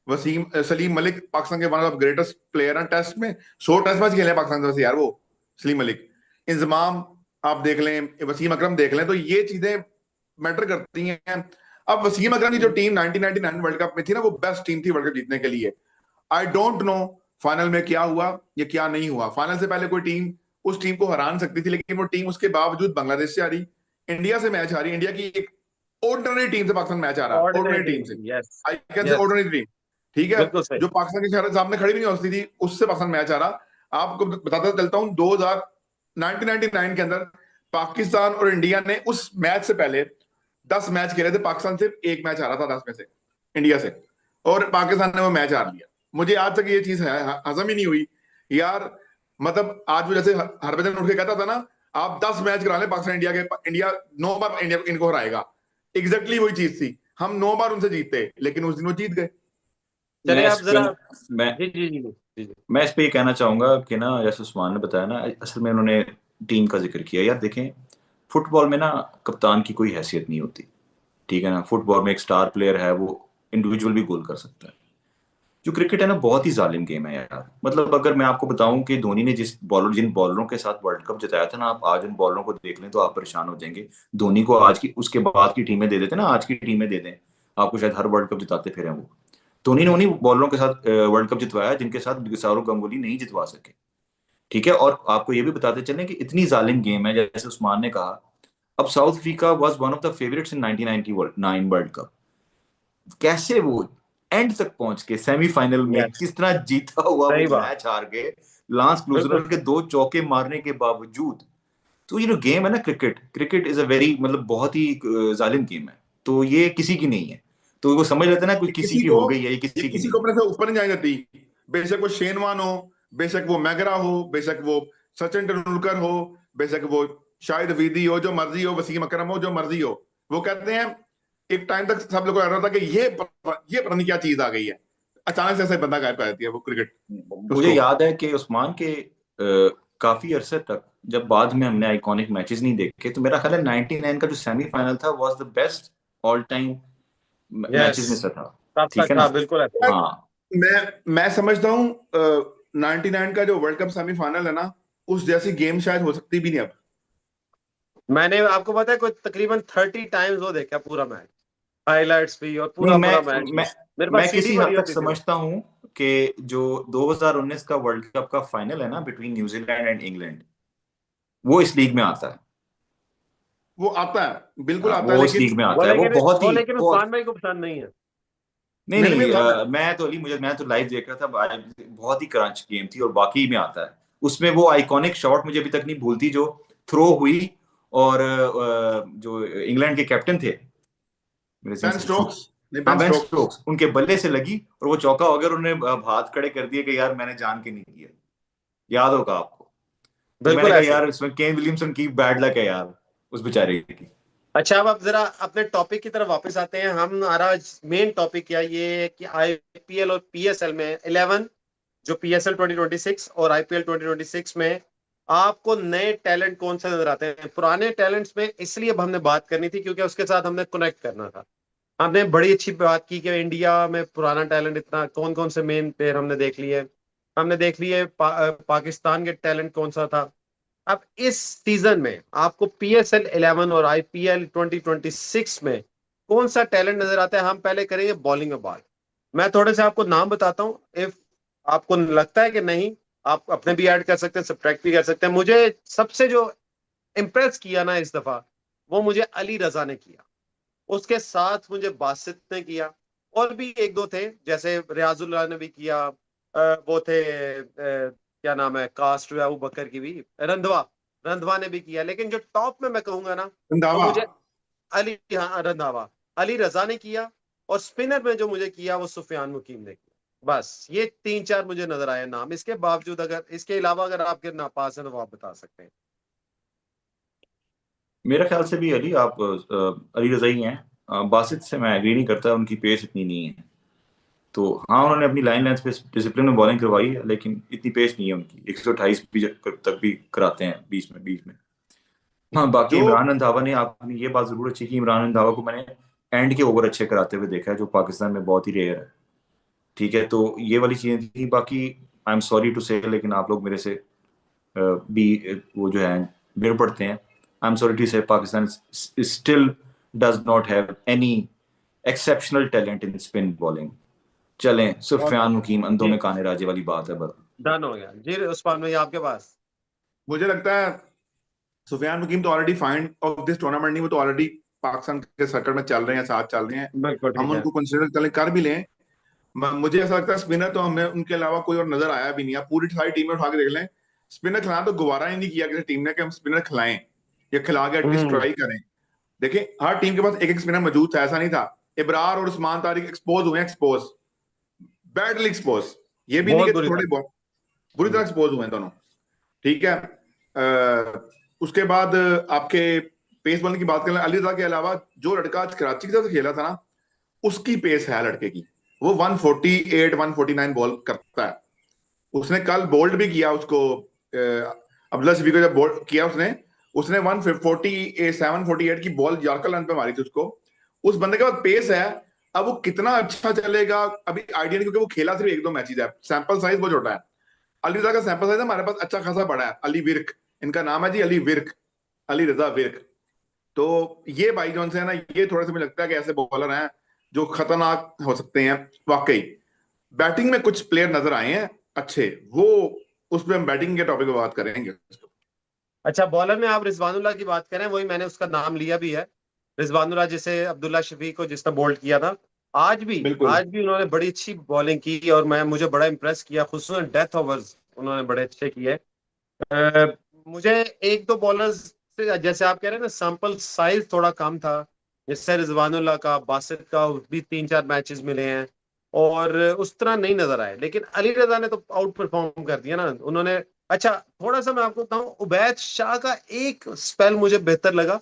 वसीम सलीम मलिक पाकिस्तान के वन ऑफ ग्रेटेस्ट प्लेयर हैं, टेस्ट में 100 टेस्ट मैच खेले पाकिस्तान से यार वो सलीम मलिक। इंजमाम आप देख लें, वसीम अकरम देख लें, तो ये चीजें मैटर करती हैं। अब वसीम अकरम की जो टीम 1999 वर्ल्ड कप में थी ना, वो बेस्ट टीम थी वर्ल्ड कप जीतने के लिए। आई डोंट नो फाइनल में क्या हुआ या क्या नहीं हुआ, फाइनल से पहले कोई टीम उस टीम को हरा सकती थी, लेकिन वो टीम उसके बावजूद बांग्लादेश से हारी, इंडिया से मैच हारी, इंडिया की एक ऑर्डिनरी टीम से पाकिस्तान मैच आ रहा, ऑर्डिनरी ऑर्डिनरी टीम टीम, से, yes, I can say yes, ordinary team, ठीक है, बिल्कुल सही। जो पाकिस्तान के सामने खड़ी भी नहीं हो सकती थी, उससे पाकिस्तान मैच आ रहा। आपको बताता चलता हूं, 1999 के अंदर पाकिस्तान और इंडिया ने उस मैच से पहले 10 मैच खेले थे, पाकिस्तान सिर्फ एक मैच हारा था 10 में से इंडिया से, और पाकिस्तान ने वो मैच हार लिया। मुझे आज तक ये चीज है हजम ही नहीं हुई यार। मतलब आज वो जैसे हरभजन उठ के कहता था ना, आप 10 मैच करा ले पाकिस्तान इंडिया के, इंडिया 9 बार इंडिया इनको हराएगा, एग्जैक्टली वही चीज थी। हम 9 बार उनसे जीते, लेकिन उस दिन वो जीत गए। चलिए मैं इस आप पे जरा, मैं जी जी जी जी जी। मैं इस पे ये कहना चाहूंगा कि ना, जैसे उस्मान ने बताया ना, असल में उन्होंने टीम का जिक्र किया। यार देखें, फुटबॉल में ना कप्तान की कोई हैसियत नहीं होती, ठीक है ना। फुटबॉल में एक स्टार प्लेयर है, वो इंडिविजुअल भी गोल कर सकता है। जो क्रिकेट है ना, बहुत ही जालिम गेम है यार। मतलब अगर मैं आपको बताऊं कि धोनी ने जिन बॉलरों के साथ वर्ल्ड कप जिताया था ना, आप आज उन बॉलरों को देख लें तो आप परेशान हो जाएंगे। धोनी को आज की उसके बाद की टीमें दे देते ना, आज की टीमें दे दें आपको, शायद हर वर्ल्ड कप जिताते फिर वो। धोनी ने उन्हीं बॉलरों के साथ वर्ल्ड कप जितवाया जिनके साथ सौरव गांगुली नहीं जितवा सके, ठीक है। और आपको ये भी बताते चलें कि इतनी जालिम गेम है, जैसे उस्मान ने कहा, अब south Africa was one of the favourites इन 99 की वर्ल्ड कप। कैसे वो एंड तक पहुंच के सेमीफाइनल में यस, किस तरह जीता हुआ वो सही बात, मैच हार गए, लांस क्लूजनर बिल्कुल। के 2 चौके मारने के बावजूद। तो ये जो गेम है ना, cricket cricket is a very, मतलब बहुत ही जालिम गेम है, तो ये किसी की नहीं है। तो वो समझ लेते हैं ना, कोई ये किसी किसी की को हो गई है, ये ये किसी की किसी नहीं को है। अपने से ऊपर नहीं जाने देती, बेशक वो शेनवान हो, बेशक वो मैगरा हो, बेशक वो सचिन तेंदुलकर हो, बेशक वो शाहिद अफरीदी हो, जो मर्जी हो, वसीम अकरम हो, जो मर्जी हो, वो कहते हैं एक टाइम तक सब लोगों को लग रहा था कि ये पता नहीं क्या चीज आ गई है, अचानक से ऐसे बंदा गायब कर देती है वो क्रिकेट मुझे उसको। याद है कि उस्मान के काफी अरसे तक जब बाद में हमने आइकॉनिक मैचेस नहीं देखे, तो मेरा ख्याल है 99 का जो सेमीफाइनल था was the best all time yes, matches में से था। तब ठीक तक है था, ना? बिल्कुल ऐसा। हाँ। मैं समझता हूँ 99 का जो वर्ल्ड कप सेमीफाइनल है ना, उस जैसी गेम शायद हो सकती भी नहीं अब। मैंने आपको पता है कोई तकरीबन 30 टाइम्स वो देखा पूरा मैच, हाइलाइट्स भी और नहीं, पूरा पूरा मैच भी। मैं मेरे पास मैं सीडी किसी पड़ी हद तक होती थी वो। समझता हूँ कि जो 2019 का वर्ल्ड कप का फाइनल है ना बिटवीन न्यूजीलैंड एंड इंग्लैंड, वो इस लीग में आता है। वो आता है, बिल्कुल हाँ, आता है, वो इस लेकिन लीग में वो आता है, वो लेकिन बहुत वो ही लेकिन बहुत। उस्मान भाई को पसंद नहीं है। नहीं मेरे लिए नहीं, पसंद है। मैं तो बहुत ही क्रंच गेम थी और वाकई में आता है। उसमें वो आइकॉनिक शॉट मुझे अभी तक नहीं भूलती जो थ्रो हुई, और जो इंग्लैंड के कैप्टन थे, मेरे बेन सेंस। स्टोक्स, नहीं हाँ, बेन बेन स्टोक्स। स्टोक्स, उनके बल्ले से लगी और वो चौका हो गया और उन्होंने हाथ खड़े कर दिए कि यार मैंने जान के नहीं किया। याद होगा आपको? तो मैंने बिल्कुल कहा ऐसे ही। यार इसमें केन विलियमसन की बैड लक है यार, उस बेचारे की। अच्छा, अब जरा अपने टॉपिक की तरफ वापस आते हैं। हमारा मेन टॉपिक क्या ये है कि आईपीएल और पीएसएल में 11, जो पीएसएल 2026 और आईपीएल 2026 में आपको नए टैलेंट कौन से नजर आते हैं? पुराने टैलेंट्स में इसलिए अब हमने बात करनी थी क्योंकि उसके साथ हमने कनेक्ट करना था। हमने बड़ी अच्छी बात की कि इंडिया में पुराना टैलेंट इतना कौन कौन से मेन प्लेयर हमने देख लिए। हमने देख लिए पाकिस्तान के टैलेंट कौन सा था। अब इस सीजन में आपको पीएसएल 11 और आईपीएल 2026 में कौन सा टैलेंट नजर आता है? हम पहले करेंगे बॉलिंग में बात। मैं थोड़े से आपको नाम बताता हूं, इफ आपको लगता है कि नहीं, आप अपने भी ऐड कर सकते हैं, सब्ट्रैक्ट भी कर सकते हैं। मुझे सबसे जो इम्प्रेस किया ना इस दफा, वो मुझे अली रजा ने किया। उसके साथ मुझे बासित ने किया, और भी एक दो थे जैसे रियाजुल्लाह ने भी किया। वो थे क्या नाम है, कास्ट जो है अबू बकर की भी, रंधवा। रंधवा ने भी किया, लेकिन जो टॉप में मैं कहूंगा ना, वो रंधावा। मुझे अली, हाँ रंधावा, अली रजा ने किया। और स्पिनर में जो मुझे किया वो सुफियान मुकीम ने किया। बस ये तीन चार मुझे नजर आए नाम। इसके बावजूद अगर इसके अलावा अगर आपके ना पास है तो आप बता सकते हैं। मेरे ख्याल से भी अली रजा ही हैं। बासित से मैं एग्री नहीं करता, उनकी पेस इतनी नहीं है। तो हाँ, उन्होंने अपनी लाइन लेंथ पे डिसिप्लिन में बॉलिंग करवाई है, लेकिन इतनी पेस नहीं है उनकी। 128 भी तक भी कराते हैं बीच में। हाँ, बाकी जो इमरान रंधावा ने, आपने ये बात जरूर अच्छी की, इमरान रंधावा को मैंने एंड के ओवर अच्छे कराते हुए देखा है, जो पाकिस्तान में बहुत ही रेयर है। ठीक है, तो ये वाली चीजें थी। बाकी आई एम सॉरी टू से, लेकिन आप लोग मेरे से भी वो जो है भिड़ पड़ते हैं। आई एम सॉरी टू से, Pakistan still does not have any exceptional talent in spin bowling. चलें, और सुफियान मुकीम अंधों जी, में काने राजे वाली बात है बस। डन हो गया जी उस्मान भाई, आपके पास। मुझे लगता है सुफियान मुकीम तो already find of this tournament नहीं, वो तो ऑलरेडी पाकिस्तान के सर्कल में चल रहे हैं, साथ चल रहे हैं। बिल्कुल हम ठीक है। उनको कंसिडर चले कर भी लें। मुझे ऐसा लगता है स्पिनर तो हमें उनके अलावा कोई और नजर आया भी नहीं। आप पूरी सारी टीमें उठा के देख लें, स्पिनर खिलाना तो गवारा ही नहीं किया किसी टीम ने कि हम स्पिनर खिलाएं या खिला के एटलीस्ट हम्म। ट्राई करें। देखिए हर टीम के पास एक एक स्पिनर मौजूद था, ऐसा नहीं था। इब्रार और उस्मान तारिक एक्सपोज हुए, एक्सपोज, बैडली एक्सपोज। ये भी नहीं बहुत कि बुरी थोड़े तरह। बहुत, बुरी तरह हम्म। एक्सपोज हुए हैं दोनों। ठीक है। उसके बाद आपके पेस बॉलिंग की बात करें, अली रजा के अलावा जो लड़का आज कराची की तरफ से खेला था ना, उसकी पेस है लड़के की। वो 148 149 बॉल करता है। उसने कल बोल्ड भी किया उसको, अब्दुल्ला शफी को जब बोल्ड किया उसने उसने 148 748 की बॉल यॉर्कर रन पे मारी थी उसको। उस बंदे के पास पेस है। अब वो कितना अच्छा चलेगा अभी आइडिया नहीं, क्योंकि वो खेला सिर्फ एक दो मैचेस है, सैंपल साइज बहुत छोटा है। अली रजा का सैंपल साइज हमारे पास अच्छा खासा बड़ा है। अली विर्क इनका नाम है जी, अली विर्क, अली रजा विर्क। तो ये भाई जॉन से है ना, ये थोड़ा सा मुझे लगता है कि ऐसे बॉलर हैं जो खतरनाक हो सकते हैं वाकई। बैटिंग में कुछ प्लेयर नजर आए हैं अच्छे, वो उस पर हम बैटिंग के टॉपिक पे बात करेंगे। अच्छा, बॉलर में आप रिजवानुल्लाह की बात करें, वही मैंने उसका नाम लिया भी है। रिजवानुल्लाह जिसे अब्दुल्ला शफीक को जिसने बोल्ड किया था, आज भी बिल्कुल। आज भी उन्होंने बड़ी अच्छी बॉलिंग की और मुझे बड़ा इंप्रेस किया, खुसूसन डेथ ओवर्स उन्होंने बड़े अच्छे किए। मुझे एक दो बॉलर्स से, जैसे आप कह रहे हैं ना, सैंपल साइज थोड़ा कम था, जैसे रिजवानुल्लाह का, बासित का भी तीन चार मैचेस मिले हैं, और उस तरह नहीं नजर आए। लेकिन अली रजा ने तो आउट परफॉर्म कर दिया ना उन्होंने। अच्छा, थोड़ा सा मैं आपको बताऊं, उबैद शाह का एक स्पेल मुझे बेहतर लगा,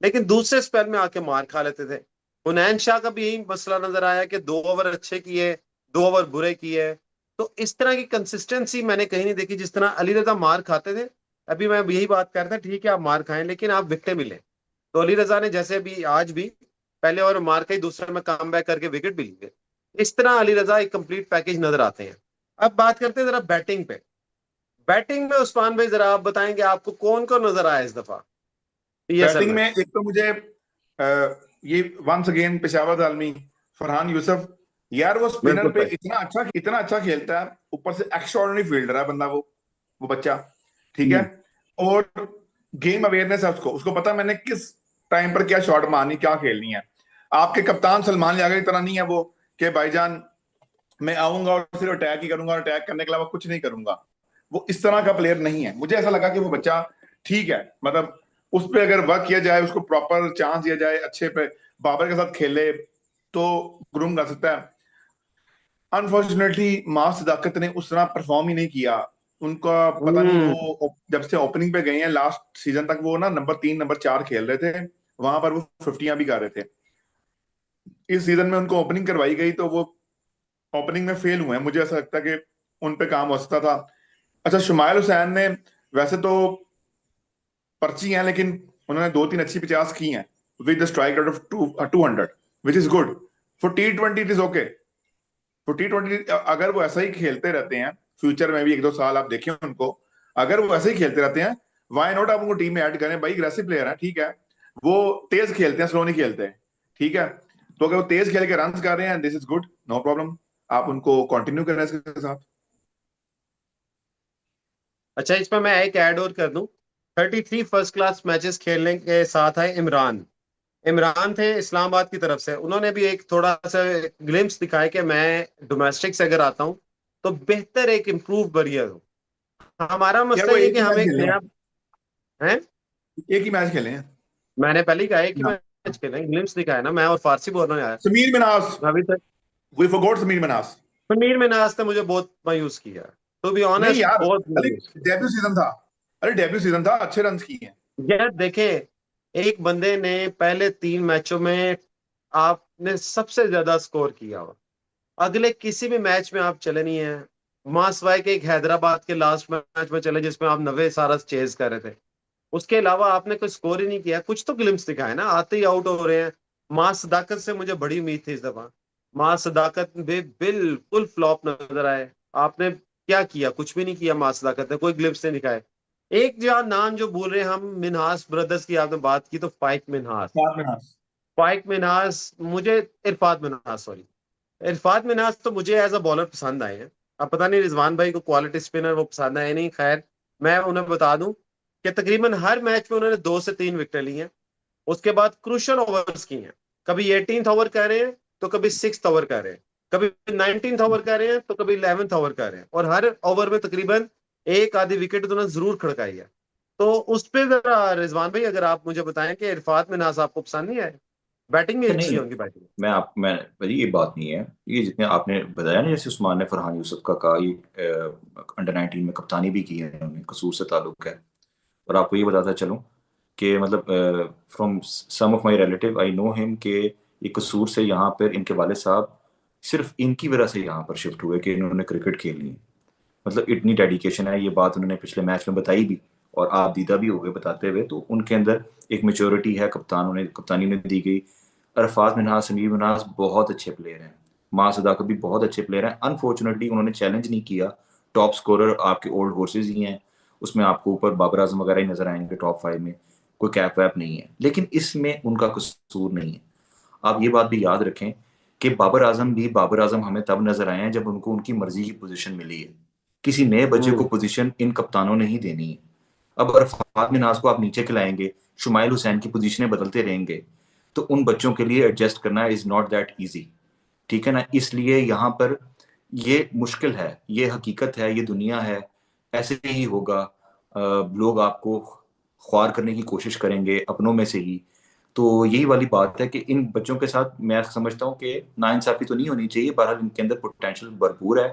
लेकिन दूसरे स्पेल में आके मार खा लेते थे। हुनैन शाह का भी यही मसला नजर आया कि 2 ओवर अच्छे किए, 2 ओवर बुरे किए। तो इस तरह की कंसिस्टेंसी मैंने कहीं नहीं देखी। जिस तरह अली रजा मार खाते थे, अभी मैं यही बात कर रहा था, ठीक है आप मार खाएं लेकिन आप विकेट मिले। तो अली रजा ने जैसे भी आज भी पहले ओवर में मार खाई, दूसरे में कम बैक करके विकेट भी लिए। इस तरह अली रजा एक कंप्लीट पैकेज नजर आते हैं। अब बात करते हैं जरा बैटिंग पे। बैटिंग में उस्मान भाई जरा आप बताएंगे आपको कौन कौन नजर आया इस दफा पीएसएल बैटिंग में? में एक तो मुझे ये वंस अगेन पेशावर आलमी फरहान यूसुफ, यार वो स्पिनर बिल्कुल पे सही। इतना अच्छा खेलता है, ऊपर से एक्स्ट्राऑर्डिनरी फील्डर है बंदा, वो बच्चा, ठीक है। हम्म। और गेम अवेयरनेस है उसको उसको पता है मैंने किस टाइम पर क्या शॉट मारनी, क्या खेलनी है। आपके कप्तान सलमान यागर की तरह नहीं है वो, कि भाईजान मैं आऊंगा और सिर्फ अटैक ही करूंगा और अटैक करने के अलावा कुछ नहीं करूंगा। वो इस तरह का प्लेयर नहीं है। मुझे ऐसा लगा कि वो बच्चा ठीक है, मतलब उस पर अगर वर्क किया जाए, उसको प्रॉपर चांस दिया जाए, अच्छे पे बाबर के साथ खेले तो ग्रूम कर सकता है। अनफॉर्चुनेटली मां सदाकत ने उस तरह परफॉर्म ही नहीं किया। उनका पता नहीं, हम्म। वो जब से ओपनिंग पे गए हैं लास्ट सीजन तक वो ना नंबर 3 नंबर 4 खेल रहे थे, वहां पर वो 50 भी कर रहे थे। इस सीजन में उनको ओपनिंग करवाई गई तो वो ओपनिंग में फेल हुए हैं। मुझे ऐसा लगता है कि उन पे काम हो सकता था। अच्छा, शुमाइल हुसैन ने वैसे तो पर्ची हैं, लेकिन उन्होंने 2-3 अच्छी 50 की हैं with strike rate of 200, which is good for T20। It is okay for T20। अगर वो ऐसा ही खेलते रहते हैं फ्यूचर में भी 1-2 साल आप देखें उनको, अगर वो ऐसे ही खेलते रहते हैं, वाई नॉट आप उनको टीम में ऐड करें। भाई अग्रेसिव प्लेयर है, ठीक है, वो तेज खेलते हैं, स्लो नहीं खेलते हैं, ठीक है। तो अगर वो तेज खेल के रन कर रहे हैं, this is good, no problem, आप उनको कंटिन्यू करें इसके साथ। अच्छा, इसमें मैं एक ऐड और कर दूं। 33 फर्स्ट क्लास मैचेस खेलने के साथ है इमरान। इमरान थे इस्लामाबाद की तरफ से, उन्होंने भी एक थोड़ा सा ग्लिम्स दिखाया कि मैं डोमेस्टिक से अगर आता हूं तो बेहतर एक इम्प्रूव बरियर हूं। हमारा यार मसला वो ये है एक कि ही हम मैच एक खेले हैं, नया है। एक ही मैच खेले हैं। मैंने पहले ही कहा है कि हाँ। मैच खेले, ग्लिम्स दिखाया ना, मैं और फारसी बोलना यार। समीर मिनास, अभी तक वी फॉरगॉट समीर मिनास। मीर में नाज ने मुझे बहुत मायूस किया, टू बी नहीं ऑनेस्ट, यार, बहुत अरे मायूस किया। डेब्यू सीजन था, अरे डेब्यू सीजन था, अच्छे रन किए हैं। यार देखें, एक बंदे ने पहले 3 मैचों में आपने सबसे ज्यादा स्कोर किया हो, अगले किसी भी मैच में आप चले नहीं है। मासवाई के एक हैदराबाद के लास्ट मैच में चले जिसमें आप 90 सारा चेज कर रहे थे, उसके अलावा आपने कोई स्कोर ही नहीं किया। कुछ तो ग्लिम्स दिखाए ना, आते ही आउट हो रहे हैं। मां सदाकत से मुझे बड़ी उम्मीद थी इस दफा। मां सदाकत भी बिल्कुल फ्लॉप नजर आए। आपने क्या किया? कुछ भी नहीं किया। मां सदाकत ने कोई ग्लिम्स नहीं दिखाए। एक जो नाम जो बोल रहे हैं हम, मिनहास ब्रदर्स की आपने बात की, तो फाइक मिनहास। समीर मिनास। फाइक मिनहास मुझे, इरफात मिनहास सॉरी, इरफात मिनाज तो मुझे एज अ बॉलर पसंद आए हैं। अब पता नहीं रिजवान भाई को क्वालिटी स्पिनर वो पसंद आए नहीं, खैर मैं उन्हें बता दूं कि तकरीबन हर मैच में उन्होंने 2 से 3 विकेट ली हैं। उसके बाद क्रूशल ओवर्स की हैं। कभी 18th ओवर कर रहे हैं तो कभी 6th ओवर कर रहे हैं, कभी 19th ओवर कर रहे हैं तो कभी 11th ओवर कर रहे हैं, और हर ओवर में तकरीबन एक आधी विकेट तो उन्होंने जरूर खड़काई है। तो उस पर जरा रिजवान भाई अगर आप मुझे बताएं कि इरफात मिनाज आपको पसंद नहीं आए? बैटिंग भी अच्छा अच्छी नहीं, होंगी बैटिंग। मैं भाई ये बात नहीं है। ये जितने आपने बताया ना, जैसे उस्मान ने फरहान यूसुफ का कहा, ये अंडर 19 में कप्तानी भी की है उन्होंने, कसूर से ताल्लुक है। और आपको ये बताता चलूं कि मतलब from some of my relative I know him के ये कसूर से यहाँ पर इनके वाले साहब सिर्फ इनकी वजह से यहाँ पर शिफ्ट हुए कि इन्होंने क्रिकेट खेलनी है। मतलब इतनी डेडिकेशन है, ये बात उन्होंने पिछले मैच में बताई भी, और आप दीदा भी हो गए बताते हुए। तो उनके अंदर एक मेच्योरिटी है, कप्तानी उन्हें दी गई। अरफात मिनहास, समीर मिनहास बहुत अच्छे प्लेयर हैं। मां सदाकत भी बहुत अच्छे प्लेयर हैं। अनफॉर्चुनेटली उन्होंने चैलेंज नहीं किया। टॉप स्कोरर आपके ओल्ड हॉर्सेज ही हैं, उसमें आपको ऊपर बाबर आजम वगैरह ही नजर आएंगे टॉप 5 में। कोई कैप वैप नहीं है, लेकिन इसमें उनका कसूर नहीं है। आप ये बात भी याद रखें कि बाबर आजम हमें तब नजर आए हैं जब उनको उनकी मर्जी की पोजीशन मिली है। किसी नए बच्चे को हम्म। पोजीशन इन कप्तानों ने ही देनी है। अब अगर फात मिनाज को आप नीचे खिलाएंगे, शुमाइल हुसैन की पोजीशनें बदलते रहेंगे, तो उन बच्चों के लिए एडजस्ट करना इज नॉट दैट इजी। ठीक है ना? इसलिए यहाँ पर ये मुश्किल है, ये हकीकत है, ये दुनिया है, ऐसे ही होगा। लोग आपको ख्वार करने की कोशिश करेंगे अपनों में से ही। तो यही वाली बात है कि इन बच्चों के साथ मैं समझता हूँ कि नाइंसाफी तो नहीं होनी चाहिए। बहरहाल इनके अंदर पोटेंशियल भरपूर है।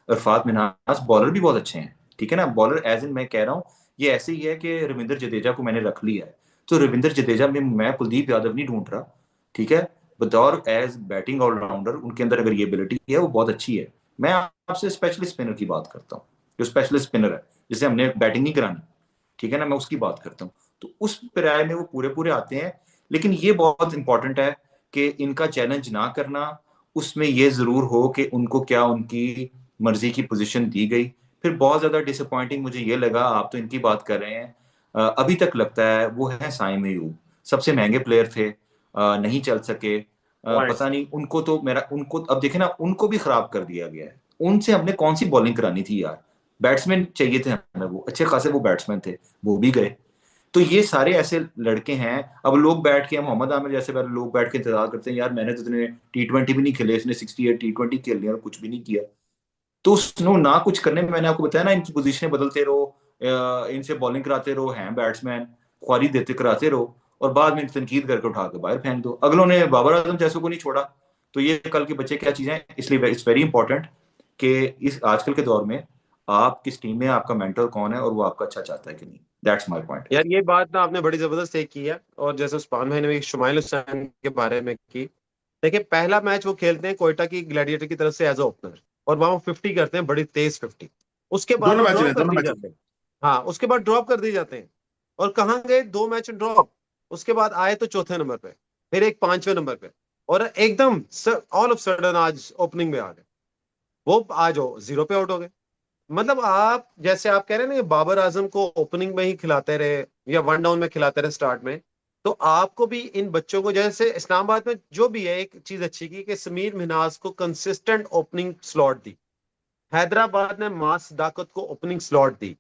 इरफात मिन्हास बॉलर भी बहुत अच्छे हैं, ठीक है ना, बॉलर एज इन मैं कह रहा हूँ, ये ऐसे ही है कि रविंद्र जडेजा को मैंने रख लिया है, तो रविंद्र जडेजा में मैं कुलदीप यादव नहीं ढूंढ रहा, ठीक है। बतौर एज बैटिंग ऑलराउंडर उनके अंदर अगर ये एबिलिटी है वो बहुत अच्छी है। मैं आपसे स्पेशलिस्ट स्पिनर की बात करता हूँ, जो स्पेशलिस्ट स्पिनर है जिसे हमने बैटिंग नहीं करानी, ठीक है ना, मैं उसकी बात करता हूँ। तो उस पर्याय में वो पूरे पूरे आते हैं। लेकिन ये बहुत इंपॉर्टेंट है कि इनका चैलेंज ना करना, उसमें ये जरूर हो कि उनको क्या उनकी मर्जी की पोजीशन दी गई। फिर बहुत ज्यादा डिसअपॉइंटिंग मुझे ये लगा, आप तो इनकी बात कर रहे हैं, अभी तक लगता है वो है साइम अयूब, सबसे महंगे प्लेयर थे, नहीं चल सके, पॉइंट। पता नहीं उनको तो मेरा उनको अब देखे ना, उनको भी खराब कर दिया गया है। उनसे हमने कौन सी बॉलिंग करानी थी यार, बैट्समैन चाहिए थे हमें, वो अच्छे खासे वो बैट्समैन थे, वो भी गए। तो ये सारे ऐसे लड़के हैं, अब लोग बैठ के मोहम्मद आमिर जैसे वाले लोग बैठ के इंतजार करते हैं, यार मैंने तो इतने T20 भी नहीं खेले, इसने 68 T20 खेल लिया और कुछ भी नहीं किया। तो उसनो ना कुछ करने में, मैंने आपको बताया ना, इनकी पोजीशनें बदलते रहो, इनसे बॉलिंग कराते रहो, हैं बैट्समैन, ख्वारी देते कराते रहो, और बाद में तनकीद करके उठा के बाहर फेंक दो। अगलों ने बाबर आजम जैसों को नहीं छोड़ा, तो ये कल के बच्चे क्या चीजें हैं। इसलिए इट्स वेरी इंपॉर्टेंट कि इस आजकल के दौर में आप किस टीम में, आपका मेंटर कौन है और वो आपका अच्छा चाहता है कि नहीं। That's my point. यार ये बात ना आपने बड़ी जबरदस्त एक की है, और जैसे उस्मान भाई ने भी शुमाइल हुसैन के बारे में की। देखिए पहला मैच वो खेलते हैं कोयटा की ग्लैडिएटर की तरफ से एज अ ओपनर, और वहां वो 50 करते हैं, बड़ी तेज 50। उसके बाद दोनों वो मैच में ड्रॉप कर दोनों दिए मैच में जाते हैं। हाँ, उसके बाद ड्रॉप कर दिए जाते हैं। और कहाँ गए, 2 मैच ड्रॉप। उसके बाद आए तो चौथे नंबर पे, फिर एक 5वें नंबर पे, और एकदम ऑल ऑफ सडन आज ओपनिंग में आ गए। वो आज 0 पे आउट हो गए। मतलब आप जैसे आप कह रहे हैं ना कि बाबर आजम को ओपनिंग में ही खिलाते रहे या वन डाउन में खिलाते रहे स्टार्ट में, तो आपको भी इन बच्चों को, जैसे इस्लामाबाद में जो भी है, एक चीज अच्छी की कि समीर मिन्हास को कंसिस्टेंट ओपनिंग स्लॉट दी। हैदराबाद ने मास दाकत को ओपनिंग स्लॉट दी।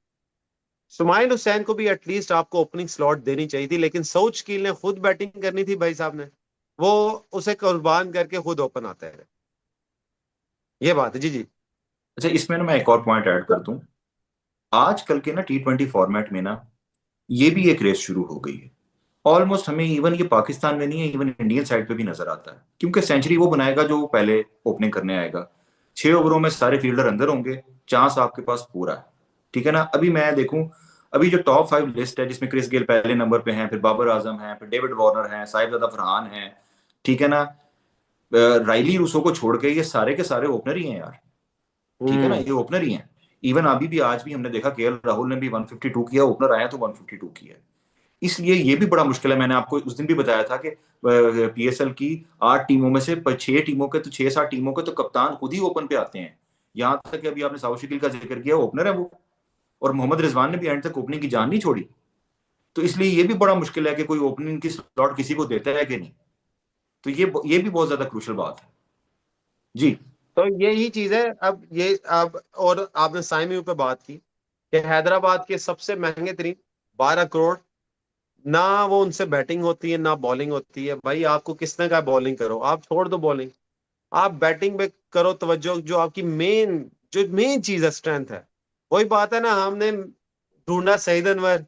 सुमाइल हुसैन को भी एटलीस्ट आपको ओपनिंग स्लॉट देनी चाहिए थी, लेकिन सऊद शकील ने खुद बैटिंग करनी थी भाई साहब ने, वो उसे कुर्बान करके खुद ओपन आते हैं। ये बात है। जी जी। अच्छा, इसमें ना मैं एक और पॉइंट ऐड कर दूं। आजकल के ना T20 फॉर्मेट में ना ये भी एक रेस शुरू हो गई है। ऑलमोस्ट हमें इवन ये पाकिस्तान में नहीं है, इवन इंडियन साइड पे भी नजर आता है, क्योंकि सेंचुरी वो बनाएगा जो पहले ओपनिंग करने आएगा। 6 ओवरों में सारे फील्डर अंदर होंगे, चांस आपके पास पूरा है, ठीक है ना। अभी मैं देखूं, अभी जो टॉप 5 लिस्ट है जिसमें क्रिस गेल पहले नंबर पे हैं, फिर बाबर आजम हैं, फिर डेविड वार्नर हैं, साहिबजादा फरहान हैं, ठीक है ना, राइली रूसो को छोड़ के ये सारे के सारे ओपनर ही हैं यार, ठीक है ना, हम्म। ये ओपनर ही हैं। इवन अभी भी आज भी हमने देखा KL राहुल ने भी 152 किया, ओपनर आया तो 152 किया। इसलिए ये भी बड़ा मुश्किल है। मैंने आपको उस दिन भी बताया था कि PSL की 8 टीमों में से 6 टीमों के तो 6-7 टीमों के तो कप्तान खुद ही ओपन पे आते हैं। यहाँ तक कि अभी आपने साउथ शकील का जिक्र किया, ओपनर है वो, और मोहम्मद रिजवान ने भी एंड तक ओपनिंग की जान नहीं छोड़ी। तो इसलिए ये भी बड़ा मुश्किल है कि कोई ओपनिंग की स्लॉट किसी को देता है कि नहीं। तो ये भी बहुत ज्यादा क्रूशल बात है। जी। तो यही चीज है। अब और आपने साइमी पे बात की कि हैदराबाद के सबसे महंगे तरीन 12 करोड़, ना वो उनसे बैटिंग होती है ना बॉलिंग होती है। भाई आपको किसने कहा बॉलिंग करो, आप छोड़ दो बॉलिंग, आप बैटिंग पे करो तवज्जो। जो आपकी मेन चीज है, स्ट्रेंथ है। वही बात है ना, हमने ढूंढा सईद अनवर,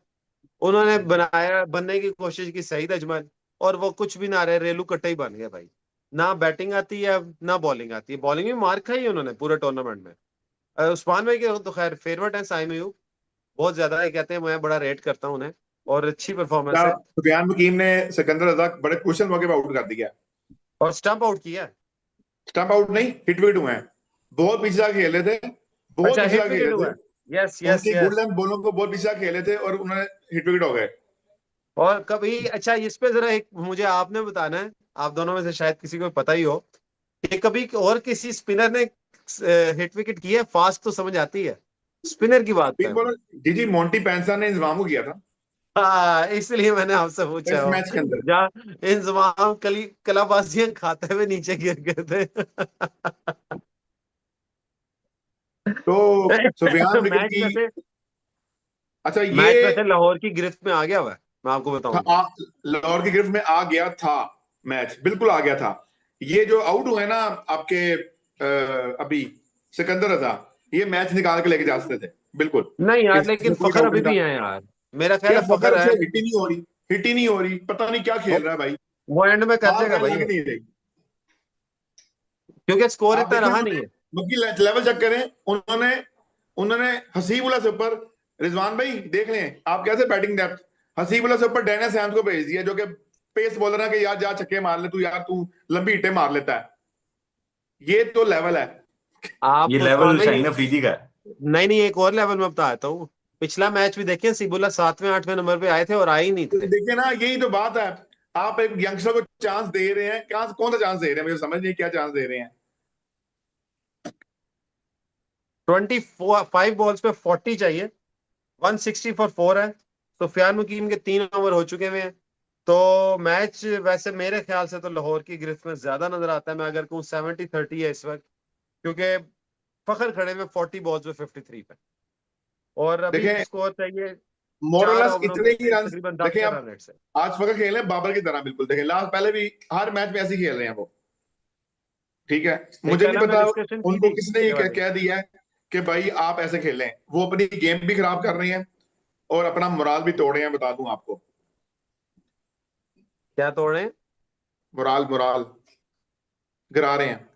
उन्होंने बनाया, बनने की कोशिश की सईद अजमल, और वो कुछ भी ना रहे, रेलू कट्टा ही बन गया भाई। ना बैटिंग आती है ना बॉलिंग आती है। बॉलिंग में मार खाई है उन्होंने पूरे टूर्नामेंट में। उस्मान भाई के तो खैर फेवरेट है साइम अयूब, बहुत ज्यादा है, कहते हैं, मैं बड़ा रेट करता हूँ उन्हें, और अच्छी परफॉर्मेंस क्या है। सुफियान वकीम ने सिकंदर रजा बड़े क्रुशियल मौके पर आउट कर दिया? और स्टंप आउट किया है। स्टंप आउट नहीं, हिट विकेट हुए हैं। बहुत पीछे जाके खेले थे, बहुत अच्छा, पीछे हिट जाके खेले विकेट हुआ थे। है। यस यस उनकी गुड यस। लेंथ बॉलों को बहुत पीछे जाके खेले थे और उन्होंने हिट विकेट हो गए। और कभी, अच्छा इस पे जरा एक मुझे आपने बताना है, आप दोनों में से शायद किसी को पता ही हो, कि कभी और किसी स्पिनर ने हिट विकेट की है? फास्ट तो समझ आती है, स्पिनर की बात स्पिन कर रहा बॉलर, हूँ। जी जी, मोंटी पेंसा ने इंतजाम किया था हाँ, इसलिए मैंने आपसे पूछा इस हो। मैच के अंदर। जहाँ इंजमाम कली कलाबाजियां खाते हुए नीचे गिर गए थे। तो सुफियान विकेट मैच की, वैसे अच्छा ये मैच वैसे लाहौर की गिरफ्त में आ गया हुआ है, मैं आपको था बताऊं तो। लाहौर की गिरफ्त में आ गया था, मैच बिल्कुल आ गया था। ये जो आउट हुए ना आपके अभी सिकंदर रजा, ये मैच निकाल के लेके जा सकते थे बिल्कुल। नहीं यार, लेकिन इसमें कोई फखर डाउट अभी नहीं था। भी है यार, मेरा ख्याल क्या है फखर फखर है। से हिट ही नहीं हो रही। हिट ही नहीं हो रही, पता नहीं क्या खेल रहा है भाई। वो एंड में कर हार देगा कहीं भाई लग वो, नहीं रही। क्योंकि स्कोर आप इतना देखें रहा उन्होंने, नहीं है। बल्कि लेवल चेक करें, उन्होंने उन्होंने हसीबुल्ला से ऊपर, रिजवान भाई देख लें आप कैसे बैटिंग डेप्थ, हसीबुल्ला से ऊपर डेनियल सैम्स को भेज दिया जो कि पेस बॉलर है कि यार जा छक्के मार ले तू, यार तू लंबी हिट्टे मार लेता है। ये तो लेवल है। आप ये उस्मान लेवल भाई, शाहीन अफरीदी का है। नहीं नहीं, एक और लेवल में बताता हूँ। पिछला मैच भी देखिए, सिबुल्ला 7वें 8वें नंबर पे आए थे और आए ही नहीं तो थे। देखिए ना, यही तो बात है। आप एक यंगस्टर को चांस दे रहे हैं, कहां कौन सा चांस दे रहे हैं, मुझे समझ नहीं क्या चांस दे रहे हैं। 25 बॉल्स पे 40 चाहिए, 160 फॉर 4 है। सुफियान मुकीम के 3 ओवर हो चुके हुए हैं। तो मैच वैसे मेरे ख्याल से तो लाहौर की गिरफ्त में ज्यादा नजर आता है, मैं अगर कहूँ 70-30 है इस वक्त, क्योंकि फखर खड़े में 40 बॉल्स में 53 पे, और अभी देखें स्कोर चाहिए चार मोरलेस ओवरों इतने ही में रन, तकरीबन देखें 10 आप रन रेट से। आज वक्त खेल रहे हैं बाबर की तरह बिल्कुल, देखें लास्ट पहले भी हर मैच में ऐसे ही खेल रहे हैं वो। ठीक है, एक मुझे नहीं पहले हमने पता डिस्कशन की उनको थी किसने ये ये वाली। कह दिया है कि भाई आप ऐसे खेलें। वो अपनी गेम भी खराब कर रहे हैं और अपना मोराल भी तोड़ रहे हैं, बता दूं आपको। क्या तोड़ रहे हैं? मोराल मोराल गिरा रहे हैं।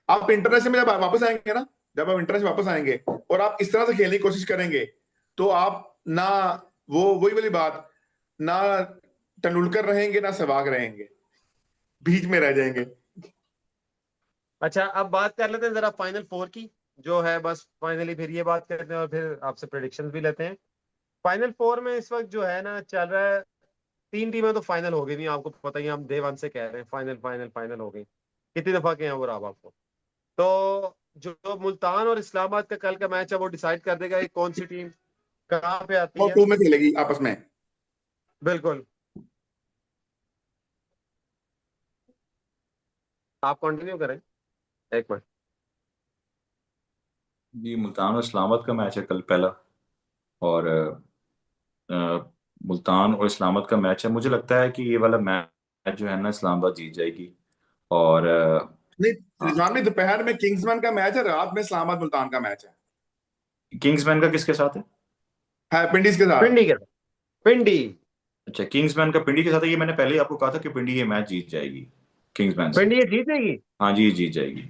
आप इंटरनेशनल में जब आप वापस आएंगे ना, जब आप इंटरनेशनल वापस आएंगे और आप इस तरह से खेलने की कोशिश करेंगे, तो आप ना, वो वही वाली बात, ना तेंदुलकर रहेंगे ना सहवाग रहेंगे, बीच में रह जाएंगे। अच्छा, अब बात कर लेते हैं जरा फाइनल 4 की, जो है बस फाइनली फिर ये बात करते हैं और फिर आपसे प्रेडिक्शंस भी लेते हैं। फाइनल 4 में इस वक्त जो है ना चल रहा है, 3 टीमें तो फाइनल हो गई नहीं, आपको पता ही है, हम डे 1 से कह रहे हैं फाइनल फाइनल फाइनल हो गई। कितनी दफा के हैं वो राब आपको। तो जो मुल्तान और इस्लामाबाद का कल का मैच है वो डिसाइड कर देगा कि कौन सी टीम कहाँ पे आती टॉप है। टू में खेलेगी आपस में। बिल्कुल। आप कंटिन्यू करें, एक मिनट। ये मुल्तान और इस्लामाबाद का मैच है कल पहला, और मुल्तान और इस्लामाबाद का मैच है। मुझे लगता है कि ये वाला मैच जो है ना इस्लामाबाद जीत जाएगी। और नहीं, हाँ, रिजवान में दोपहर में किंग्समैन का मैच है, रात में इस्लामाबाद मुल्तान का मैच किंग्समैन का किसके साथ है? है पिंडीज के साथ। पिंडी के, पिंडी। अच्छा, किंग्समैन का पिंडी के साथ है। ये मैंने पहले ही आपको कहा था कि पिंडी ये मैच जीत जाएगी किंग्समैन से। पिंडी ये जीतेगी। हाँ जी, ये जीत जाएगी।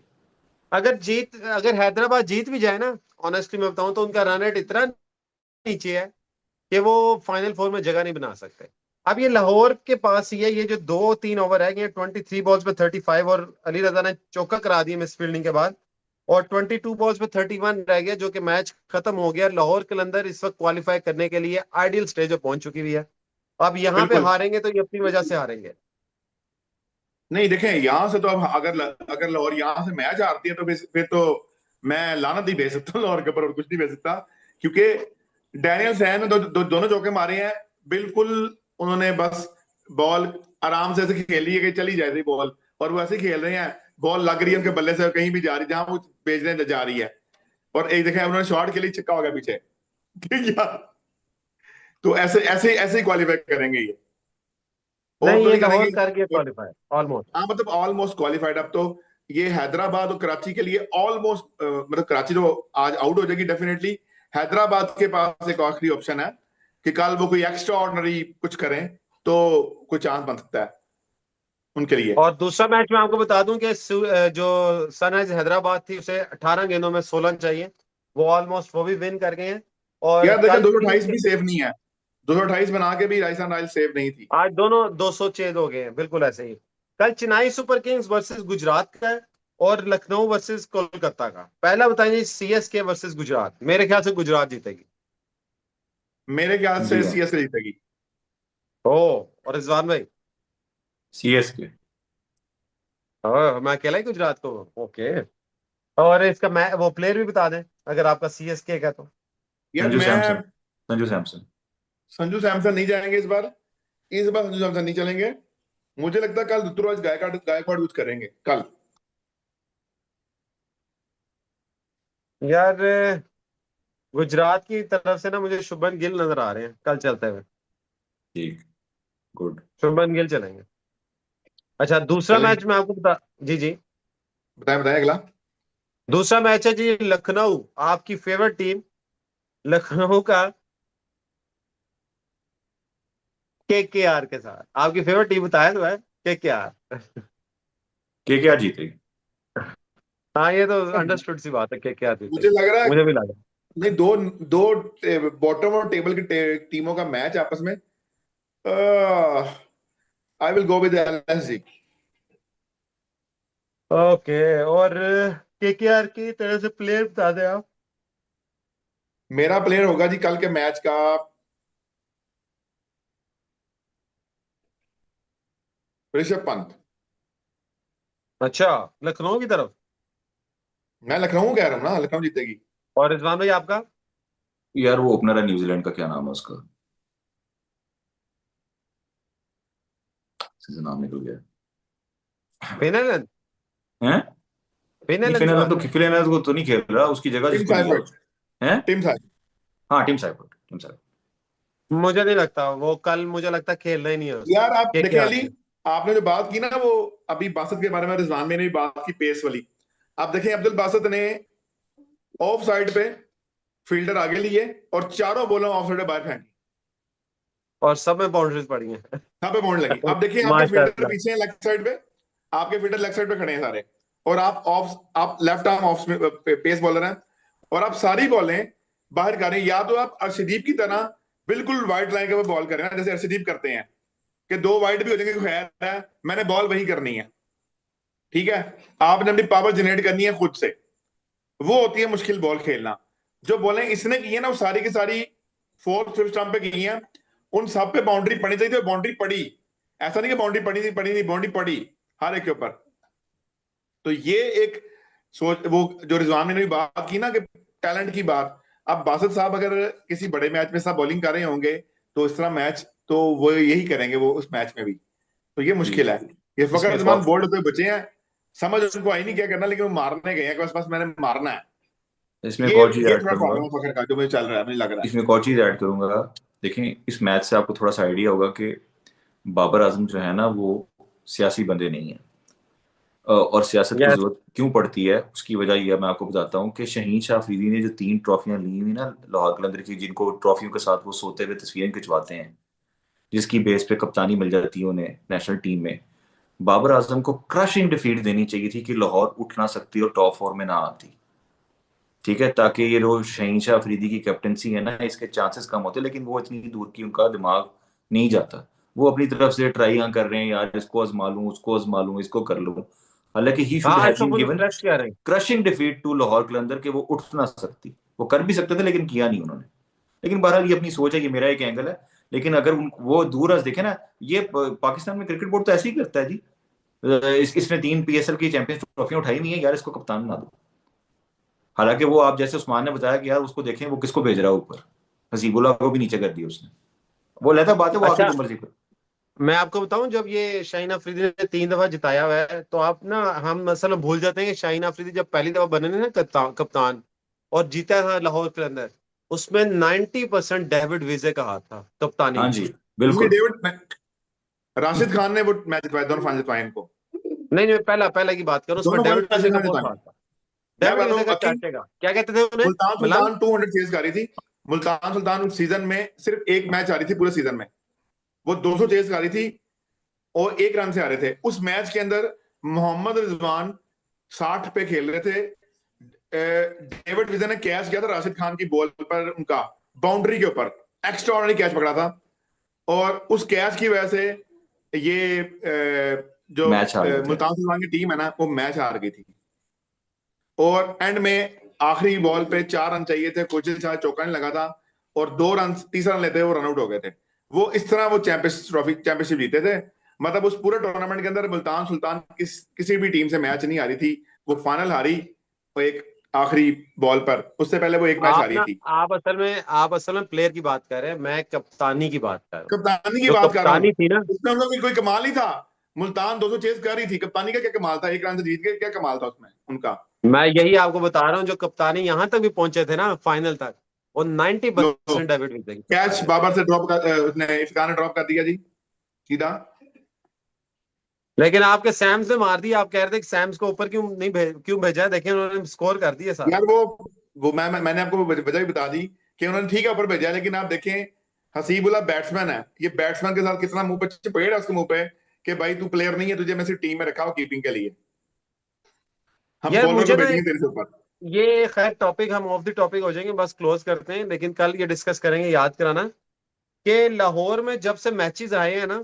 अगर हैदराबाद जीत भी जाए ना, ऑनेस्टली मैं बताऊं तो उनका रन रेट इतना नीचे है कि वो फाइनल 4 में जगह नहीं बना सकते। अब ये लाहौर के पास ही है, ये जो 2-3 ओवर है, ये 23 बॉल्स पे 35, और अली रजा ने चौका करा दिया मिस फील्डिंग के बाद, और 22 बॉल्स पे 31 रह गया, जो कि मैच खत्म हो गया। लाहौर कलंदर इस वक्त क्वालिफाई करने के लिए आइडियल स्टेज पे पहुंच चुकी हुई है। अब यहाँ पे बिल्कुल। हारेंगे तो ये अपनी वजह से हारेंगे। नहीं देखें, यहां से तो अब अगर लाहौर यहां से मैच हारती है तो फिर तो मैं लानत ही भेज सकता हूँ लाहौर के ऊपर, और कुछ नहीं भेज सकता। क्योंकि डैनियल सैन ने दोनों चौके मारे हैं बिल्कुल। उन्होंने बस बॉल आराम से ऐसे खेली है कि चली जाए बॉल, और वो ऐसे ही खेल रहे हैं। बॉल लग रही है उनके बल्ले से, कहीं भी जा रही, जहां वो भेजने जा रही है। और एक देखें उन्होंने शॉट खेली, छक्का हो गया पीछे। ठीक है, तो ऐसे ऐसे ऐसे ही क्वालिफाई करेंगे ये, और नहीं, तो ये नहीं लाहौर करेंगे। कर गया क्वालिफाई ऑलमोस्ट। हाँ मतलब ऑलमोस्ट क्वालिफाइड अब तो। ये हैदराबाद और कराची के लिए ऑलमोस्ट, मतलब कराची तो आज आउट हो जाएगी डेफिनेटली। हैदराबाद के पास एक आखिरी ऑप्शन है कि कल वो कोई एक्स्ट्रा ऑर्डिनरी कुछ करें तो कोई चांस बन सकता है उनके लिए। और दूसरा मैच मैं आपको बता दूं कि जो सनराइज हैदराबाद थी उसे 18 गेंदों में 16 चाहिए, वो ऑलमोस्ट वो भी विन कर गए हैं। और यार देखा, कल दो सौ किंग्स अट्ठाईस के, भी सेफ नहीं है। 228 बना के भी राजस्थान रॉयल्स सेफ नहीं थी। आज दोनों 200 चेज हो गए हैं, बिल्कुल ऐसे ही। कल Chennai super Kings versus Gujarat का है, और लखनऊ वर्सेस कोलकाता का। पहला बताइए, सीएसके वर्सेस गुजरात, मेरे ख्याल से गुजरात जीतेगी। मेरे ख्याल से इंडिया, सीएसके जीतेगी। ओ, और रिजवान भाई? सीएसके। मैं अकेला ही गुजरात को, ओके। और इसका मैं वो प्लेयर भी बता दें अगर आपका सीएसके का तो। यार संजू सैमसन। मैं, संजू सैमसन। संजू सैमसन नहीं जाएंगे इस बार। इस बार संजू सैमसन नहीं चलेंगे। मुझे लगता है कल ऋतुराज गायकवाड़ गायकवाड़ यूज करेंगे कल। यार, गुजरात की तरफ से ना मुझे शुभमन गिल नजर आ रहे हैं कल चलते हुए। ठीक, गुड। शुभमन गिल चलेंगे। अच्छा, दूसरा चलेंगे। मैच मैं आपको बता, जी जी। बताएं बताएं अगला। दूसरा मैच है जी, लखनऊ, आपकी फेवरेट टीम लखनऊ का केकेआर के साथ। आपकी फेवरेट टीम बताया तो है, केकेआर। केकेआर जीतेगी। हाँ ये तो अंडरस्टूड सी बात है, केकेआर मुझे जीतेगी। लग रहा है मुझे भी लगा। नहीं, दो दो बॉटम और टेबल की टीमों का मैच आपस में। I will go with LSG. Okay, और केकेआर की तरह से प्लेयर बता दें आप। मेरा प्लेयर होगा जी कल के मैच का ऋषभ पंत। अच्छा, लखनऊ की तरफ। मैं लखनऊ कह रहा हूँ ना, लखनऊ जीतेगी। और रिजवान भाई आपका? यार वो ओपनर है न्यूजीलैंड का, क्या नाम है उसका, सीजन नाम निकल गया फिनलैंड। है। नहीं फिनलैंड की फिनलैंड बात तो, कर फिनलैंड को तो नहीं खेल रहा, उसकी जगह टिम जिसको लिया साइफर्ट। उस है। Tim Seifert. हाँ टीम साइफर्ट, टीम साइफर्ट। मुझे नहीं लगता वो कल, मुझे लगता खेल रहा ही नहीं है उसमें, यार आप देखें केकेआर अली, से। आपने जो बात की ना वो अभी बासत के बारे में, रिजवान में ने भी बात की पेस वाली। आप देखें अब्दुल बासत ने ऑफ साइड पे फील्डर आगे लिए और चारों बॉलों ऑफ साइड बाहर फेंकी। और सब में बाउंड्रीज पड़ी हैं। यहाँ पे बाउंड लगी। अब देखिए आपके फील्डर माशाल्लाह। पीछे हैं लेफ्ट साइड पे, आपके फील्डर लेफ्ट साइड पे खड़े हैं सारे, और आप left arm of pace bowler हैं, और आप सारी बॉलें बाहर कर रहे हैं। या तो आप अर्शदीप की तरह बिल्कुल वाइड लाइन के ऊपर बॉल करें ना, जैसे अर्शदीप करते हैं कि दो वाइड भी हो जाएंगे, खैर है, मैंने बॉल वही करनी है। ठीक है, आपने अपनी पावर जनरेट करनी है खुद से। वो होती है मुश्किल बॉल खेलना। जो बॉलें इसने की है ना वो सारी की सारी फोर्थ फिफ्थ स्टंप पे की हैं, उन सब पे बाउंड्री पड़ी चाहिए थी, बाउंड्री पड़ी। ऐसा नहीं कि बाउंड्री पड़ी नहीं, बाउंड्री पड़ी हर एक के ऊपर। तो ये एक सोच, वो जो रिजवान ने भी बात की ना कि टैलेंट की बात। अब बासत साहब अगर किसी बड़े मैच में साहब बॉलिंग कर रहे होंगे तो इस तरह मैच तो वो यही करेंगे वो उस मैच में भी। तो ये जी मुश्किल है। जी। ये फकर इसमें जमान बोल्ड होते हुए बचे हैं, समझ उनको आई नहीं क्या करना, लेकिन वो मारने गए हैं कि बस मैंने मारना है। इसमें एक ये और चीज ये ऐड थोड़ा करूंगा, प्रॉब्लम है फखर का, जो मुझे चल रहा है, मुझे लग रहा है। इसमें एक और चीज ऐड करूंगा। देखें इस मैच से आपको थोड़ा सा आइडिया होगा कि बाबर आजम जो है ना वो सियासी बंदे नहीं है। और सियासत की यस। जरूरत क्यों पड़ती है उसकी वजह यह मैं आपको बताता हूँ कि शहीन शाह अफरीदी ने जो 3 ट्रॉफियां ली हुई ना लाहौर कलंदर की, जिनको ट्रॉफियों के साथ वो सोते हुए तस्वीरें खिंचवाते हैं, जिसकी बेस पे कप्तानी मिल जाती है उन्हें नेशनल टीम में, बाबर आजम को क्रशिंग डिफीट देनी चाहिए थी कि लाहौर उठ ना सकती और टॉप 4 में ना आती। ठीक है, ताकि ये जो शहीन शाह अफरीदी की कैप्टनसी है ना इसके चांसेस कम होते, लेकिन वो इतनी दूर की उनका दिमाग नहीं जाता। वो अपनी तरफ से ट्राई कर रहे हैं, यार इसको आजमा लूं, उसको आजमा लूं, इसको कर लूं। हालांकि ही हाँ शुड आज हैव तो बीन फुल गिवन फ्लैश कह रहे हैं। क्रशिंग डिफीट टू लाहौर कलंदर के वो उठ ना सकती। वो कर भी सकते थे लेकिन किया नहीं उन्होंने। लेकिन बहरहाल ये अपनी सोच है, ये मेरा एक एंगल है। लेकिन अगर वो दूर आज देखे ना, ये पाकिस्तान में क्रिकेट बोर्ड तो ऐसे ही करता है जी। इसने 3 पीएसएल की चैंपियंस ट्रॉफियां उठाई नहीं है, यार इसको कप्तान बना दो। हालांकि वो आप जैसे उस्मान ने बताया कि यार उसको देखें वो किसको भेज रहा है ऊपर, हसीबुल्ला को भी नीचे कर दिया उसने। वो लेता बात है, वो आके अच्छा, जो मर्जी कर। मैं आपको बताऊं, जब ये शाहीन अफरीदी ने 3 दफा जिताया हुआ है, तो आप ना, हम मसलन भूल जाते हैं कि शाहीन अफरीदी जब पहली दफा बने ना कप्तान और जीता था लाहौर के अंदर, उसमें 90% डेविड विजे का हाथ था कप्तानी हाँ में। जी इसलिए बिल्कुल। राशिद खान ने वो मैच जितवाया, दोनों फाइनल जितवाए इनको। नहीं नहीं, पहला पहला की बात करूं, उसमें दोनों फाइनल डेविड विजे राशिद का खान बहुत जितवाए। हाथ था। मैं डेविड बताऊं विजे का अकी, चाटेगा, क्या कहते थे उन्हें, मुल्तान मलांग। सुल्तान 200 चेज कर रही थी। मुल्तान सुल्तान सीजन में सिर्फ एक मैच आ रही थी पूरे सीजन में, वो 200 चेज कर रही थी और 1 रन से आ रहे थे। उस मैच के अंदर मोहम्मद रिजवान 60 पे खेल रहे थे। डेविड विजन ने कैच किया था राशिद खान की बॉल पर, उनका बाउंड्री के ऊपर एक्स्ट्रा ऑर्डिनरी कैच पकड़ा था, और उस कैच की वजह से ये जो मैच हार गए थे। मुल्तान सुल्तान की टीम है ना वो मैच हार गई थी। और एंड में आखिरी बॉल पे 4 रन चाहिए थे, कोचिल शाह चौका नहीं लगा था, और 2 रन, तीसरा रन लेते हुए वो रन आउट हो गए थे। वो इस तरह वो चैंपियनशिप जीते थे। मतलब उस पूरे टूर्नामेंट के अंदर मुल्तान सुल्तान किसी भी टीम से मैच नहीं हारी थी। वो फाइनल हारी वो एक आखिरी बॉल पर, उससे पहले वो एक मैच आप हारी ना, थी। आप असल में प्लेयर की बात कर रहे हैं, मैं कप्तानी की बात कर रहा हूँ। कप्तानी की जो बात कर रहा हूँ, कप्तानी थी ना, उसमें हम लोग की कोई कमाल नहीं था। मुल्तान 200 चेज कर रही थी, कप्तानी का क्या कमाल था, 1 रन से जीत गए, क्या कमाल था उसमें उनका। मैं यही आपको बता रहा हूँ, जो कप्तानी यहां तक भी पहुंचे थे ना फाइनल तक, वो लो 90% डेविड विजय की कैच कप्तानी। बाबर से ड्रॉप कर, उसने इफ्तिखार ने ड्रॉप कर दिया जी सीधा। लेकिन आपके सैम्स ने मार दिया, आप कह रहे थे कि सैम्स को ऊपर क्यों नहीं क्यों भेजा है, देखिए उन्होंने स्कोर कर दिया सारा। यार वो मैंने आपको वजह भी बता दी कि उन्होंने ठीक है ऊपर भेजा, लेकिन आप देखें हसीबुल्ला बैट्समैन है, ये बैट्समैन के साथ कितना मुंह पे चपेड़ है उसके मुंह पे कि भाई तू प्लेयर नहीं है, तुझे मैं सिर्फ टीम में रखा हूं कीपिंग के लिए, हम यार बॉलर को मुझे ना भेजेंगे तेरे से ऊपर। ये खैर टॉपिक हम ऑफ द टॉपिक हो जाएंगे, बस क्लोज करते हैं, लेकिन कल ये डिस्कस करेंगे, याद कराना कि लाहौर में जब से मैचेस आए हैं ना,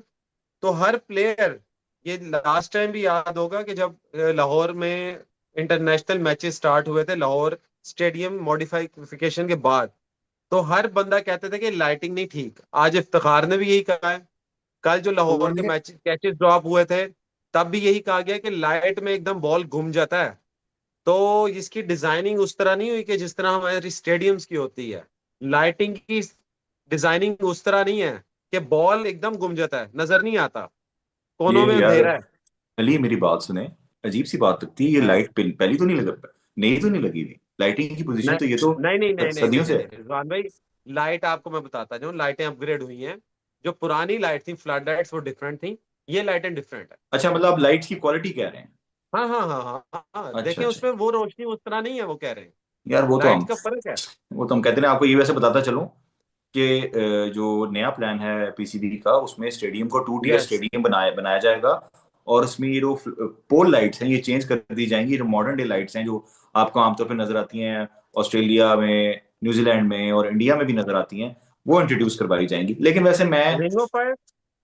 तो हर प्लेयर, ये लास्ट टाइम भी याद होगा कि जब लाहौर में इंटरनेशनल मैचेस स्टार्ट हुए थे लाहौर स्टेडियम मॉडिफिकेशन के बाद, तो हर बंदा कहते थे कि लाइटिंग नहीं ठीक। आज इफ्तिखार ने भी यही कहा है, कल जो लाहौर के उन्होंने मैच कैचेस ड्रॉप हुए थे तब भी यही कहा गया कि लाइट में एकदम बॉल घूम जाता है। तो इसकी डिजाइनिंग उस तरह नहीं हुई कि जिस तरह हमारी स्टेडियम्स की होती है। लाइटिंग की डिजाइनिंग उस तरह नहीं है कि बॉल एकदम गुम जाता है, नजर नहीं आता, ये कोनों में यार अंधेरा है। अली मेरी बात सुने, अजीब सी बात लगती है ये हाँ। लाइट पहली तो नहीं लगा, नई तो नहीं लगी हुई लाइटिंग की पोजीशन, नहीं तो ये तो नहीं नहीं नहीं नहीं नहीं सदियों नहीं से नहीं है। रिजवान भाई, लाइट आपको मैं बताता हूँ, लाइटें अपग्रेड हुई हैं। जो पुरानी लाइट थी, फ्लड लाइट्स, वो डिफरेंट थी, ये लाइटें डिफरेंट है। अच्छा मतलब आप लाइट्स की क्वालिटी कह रहे हैं। हाँ हाँ हाँ हाँ हाँ, अच्छा देखें अच्छा। उसमें वो रोशनी उस तरह नहीं है, वो कह रहे हैं। यार लाइट का फर्क है। वो तो हम कहते हैं, आपको ये वैसे बताता चलूं कि जो नया प्लान है पीसीबी का, उसमें स्टेडियम को 2 टियर यस। स्टेडियम बनाया बनाया जाएगा। और इसमें ये जो पोल लाइट्स हैं ये चेंज कर दी जाएंगी, जो मॉडर्न डे लाइट्स हैं जो आपको आमतौर पर नजर आती हैं ऑस्ट्रेलिया में, न्यूजीलैंड में और इंडिया में भी नजर आती हैं, वो इंट्रोड्यूस करवाई जाएंगी। लेकिन वैसे मैं, रिंग ऑफ फायर।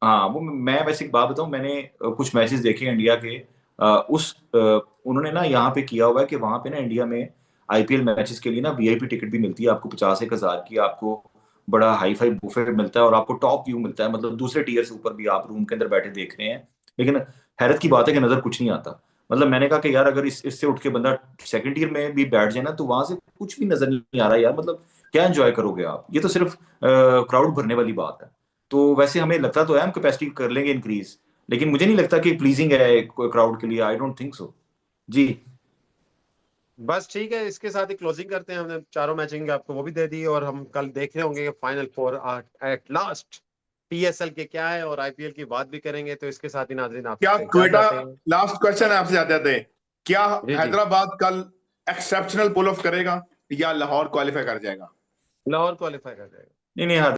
हाँ वो मैं वैसे एक बात बताऊं, मैंने कुछ मैचेस देखे इंडिया के, उन्होंने ना यहाँ पे किया हुआ है कि वहां पे ना इंडिया में आईपीएल मैचेस के लिए ना वीआईपी टिकट भी मिलती है आपको, 50 1 हजार की, आपको बड़ा हाई फाई बुफे मिलता है और आपको टॉप व्यू मिलता है, मतलब दूसरे टीयर से ऊपर भी आप रूम के अंदर बैठे देख रहे हैं। लेकिन हैरत की बात है कि नजर कुछ नहीं आता। मतलब मैंने कहा कि यार अगर इससे उठ के बंदा सेकंड टियर में भी बैठ जाए ना, तो वहां से कुछ भी नजर नहीं आ रहा यार, मतलब क्या एंजॉय करोगे आप, ये तो सिर्फ क्राउड भरने वाली बात है। तो वैसे हमें लगता तो है हम कैपेसिटी कर लेंगे इंक्रीज, लेकिन मुझे नहीं लगता कि प्लीजिंग है क्राउड के लिए, आई डोंट थिंक सो। जी। बस ठीक है, इसके साथ ही क्लोजिंग करते हैं। हमने चारों मैचिंग आपको वो भी दे दी, और हम कल देख रहे होंगे कि final four at last PSL के क्या है, और आईपीएल की बात भी करेंगे। तो इसके साथ ही नाजरीन क्या आपसे इजाजत क्वेटा, चाहते हैं। लास्ट क्वेश्चन है आपसे जाते थे, क्या जी जी। हैदराबाद कल एक्सेप्शनल पुल ऑफ करेगा या लाहौर क्वालिफाई कर जाएगा? लाहौर क्वालिफाई कर जाएगा। नहीं नहीं, हाँ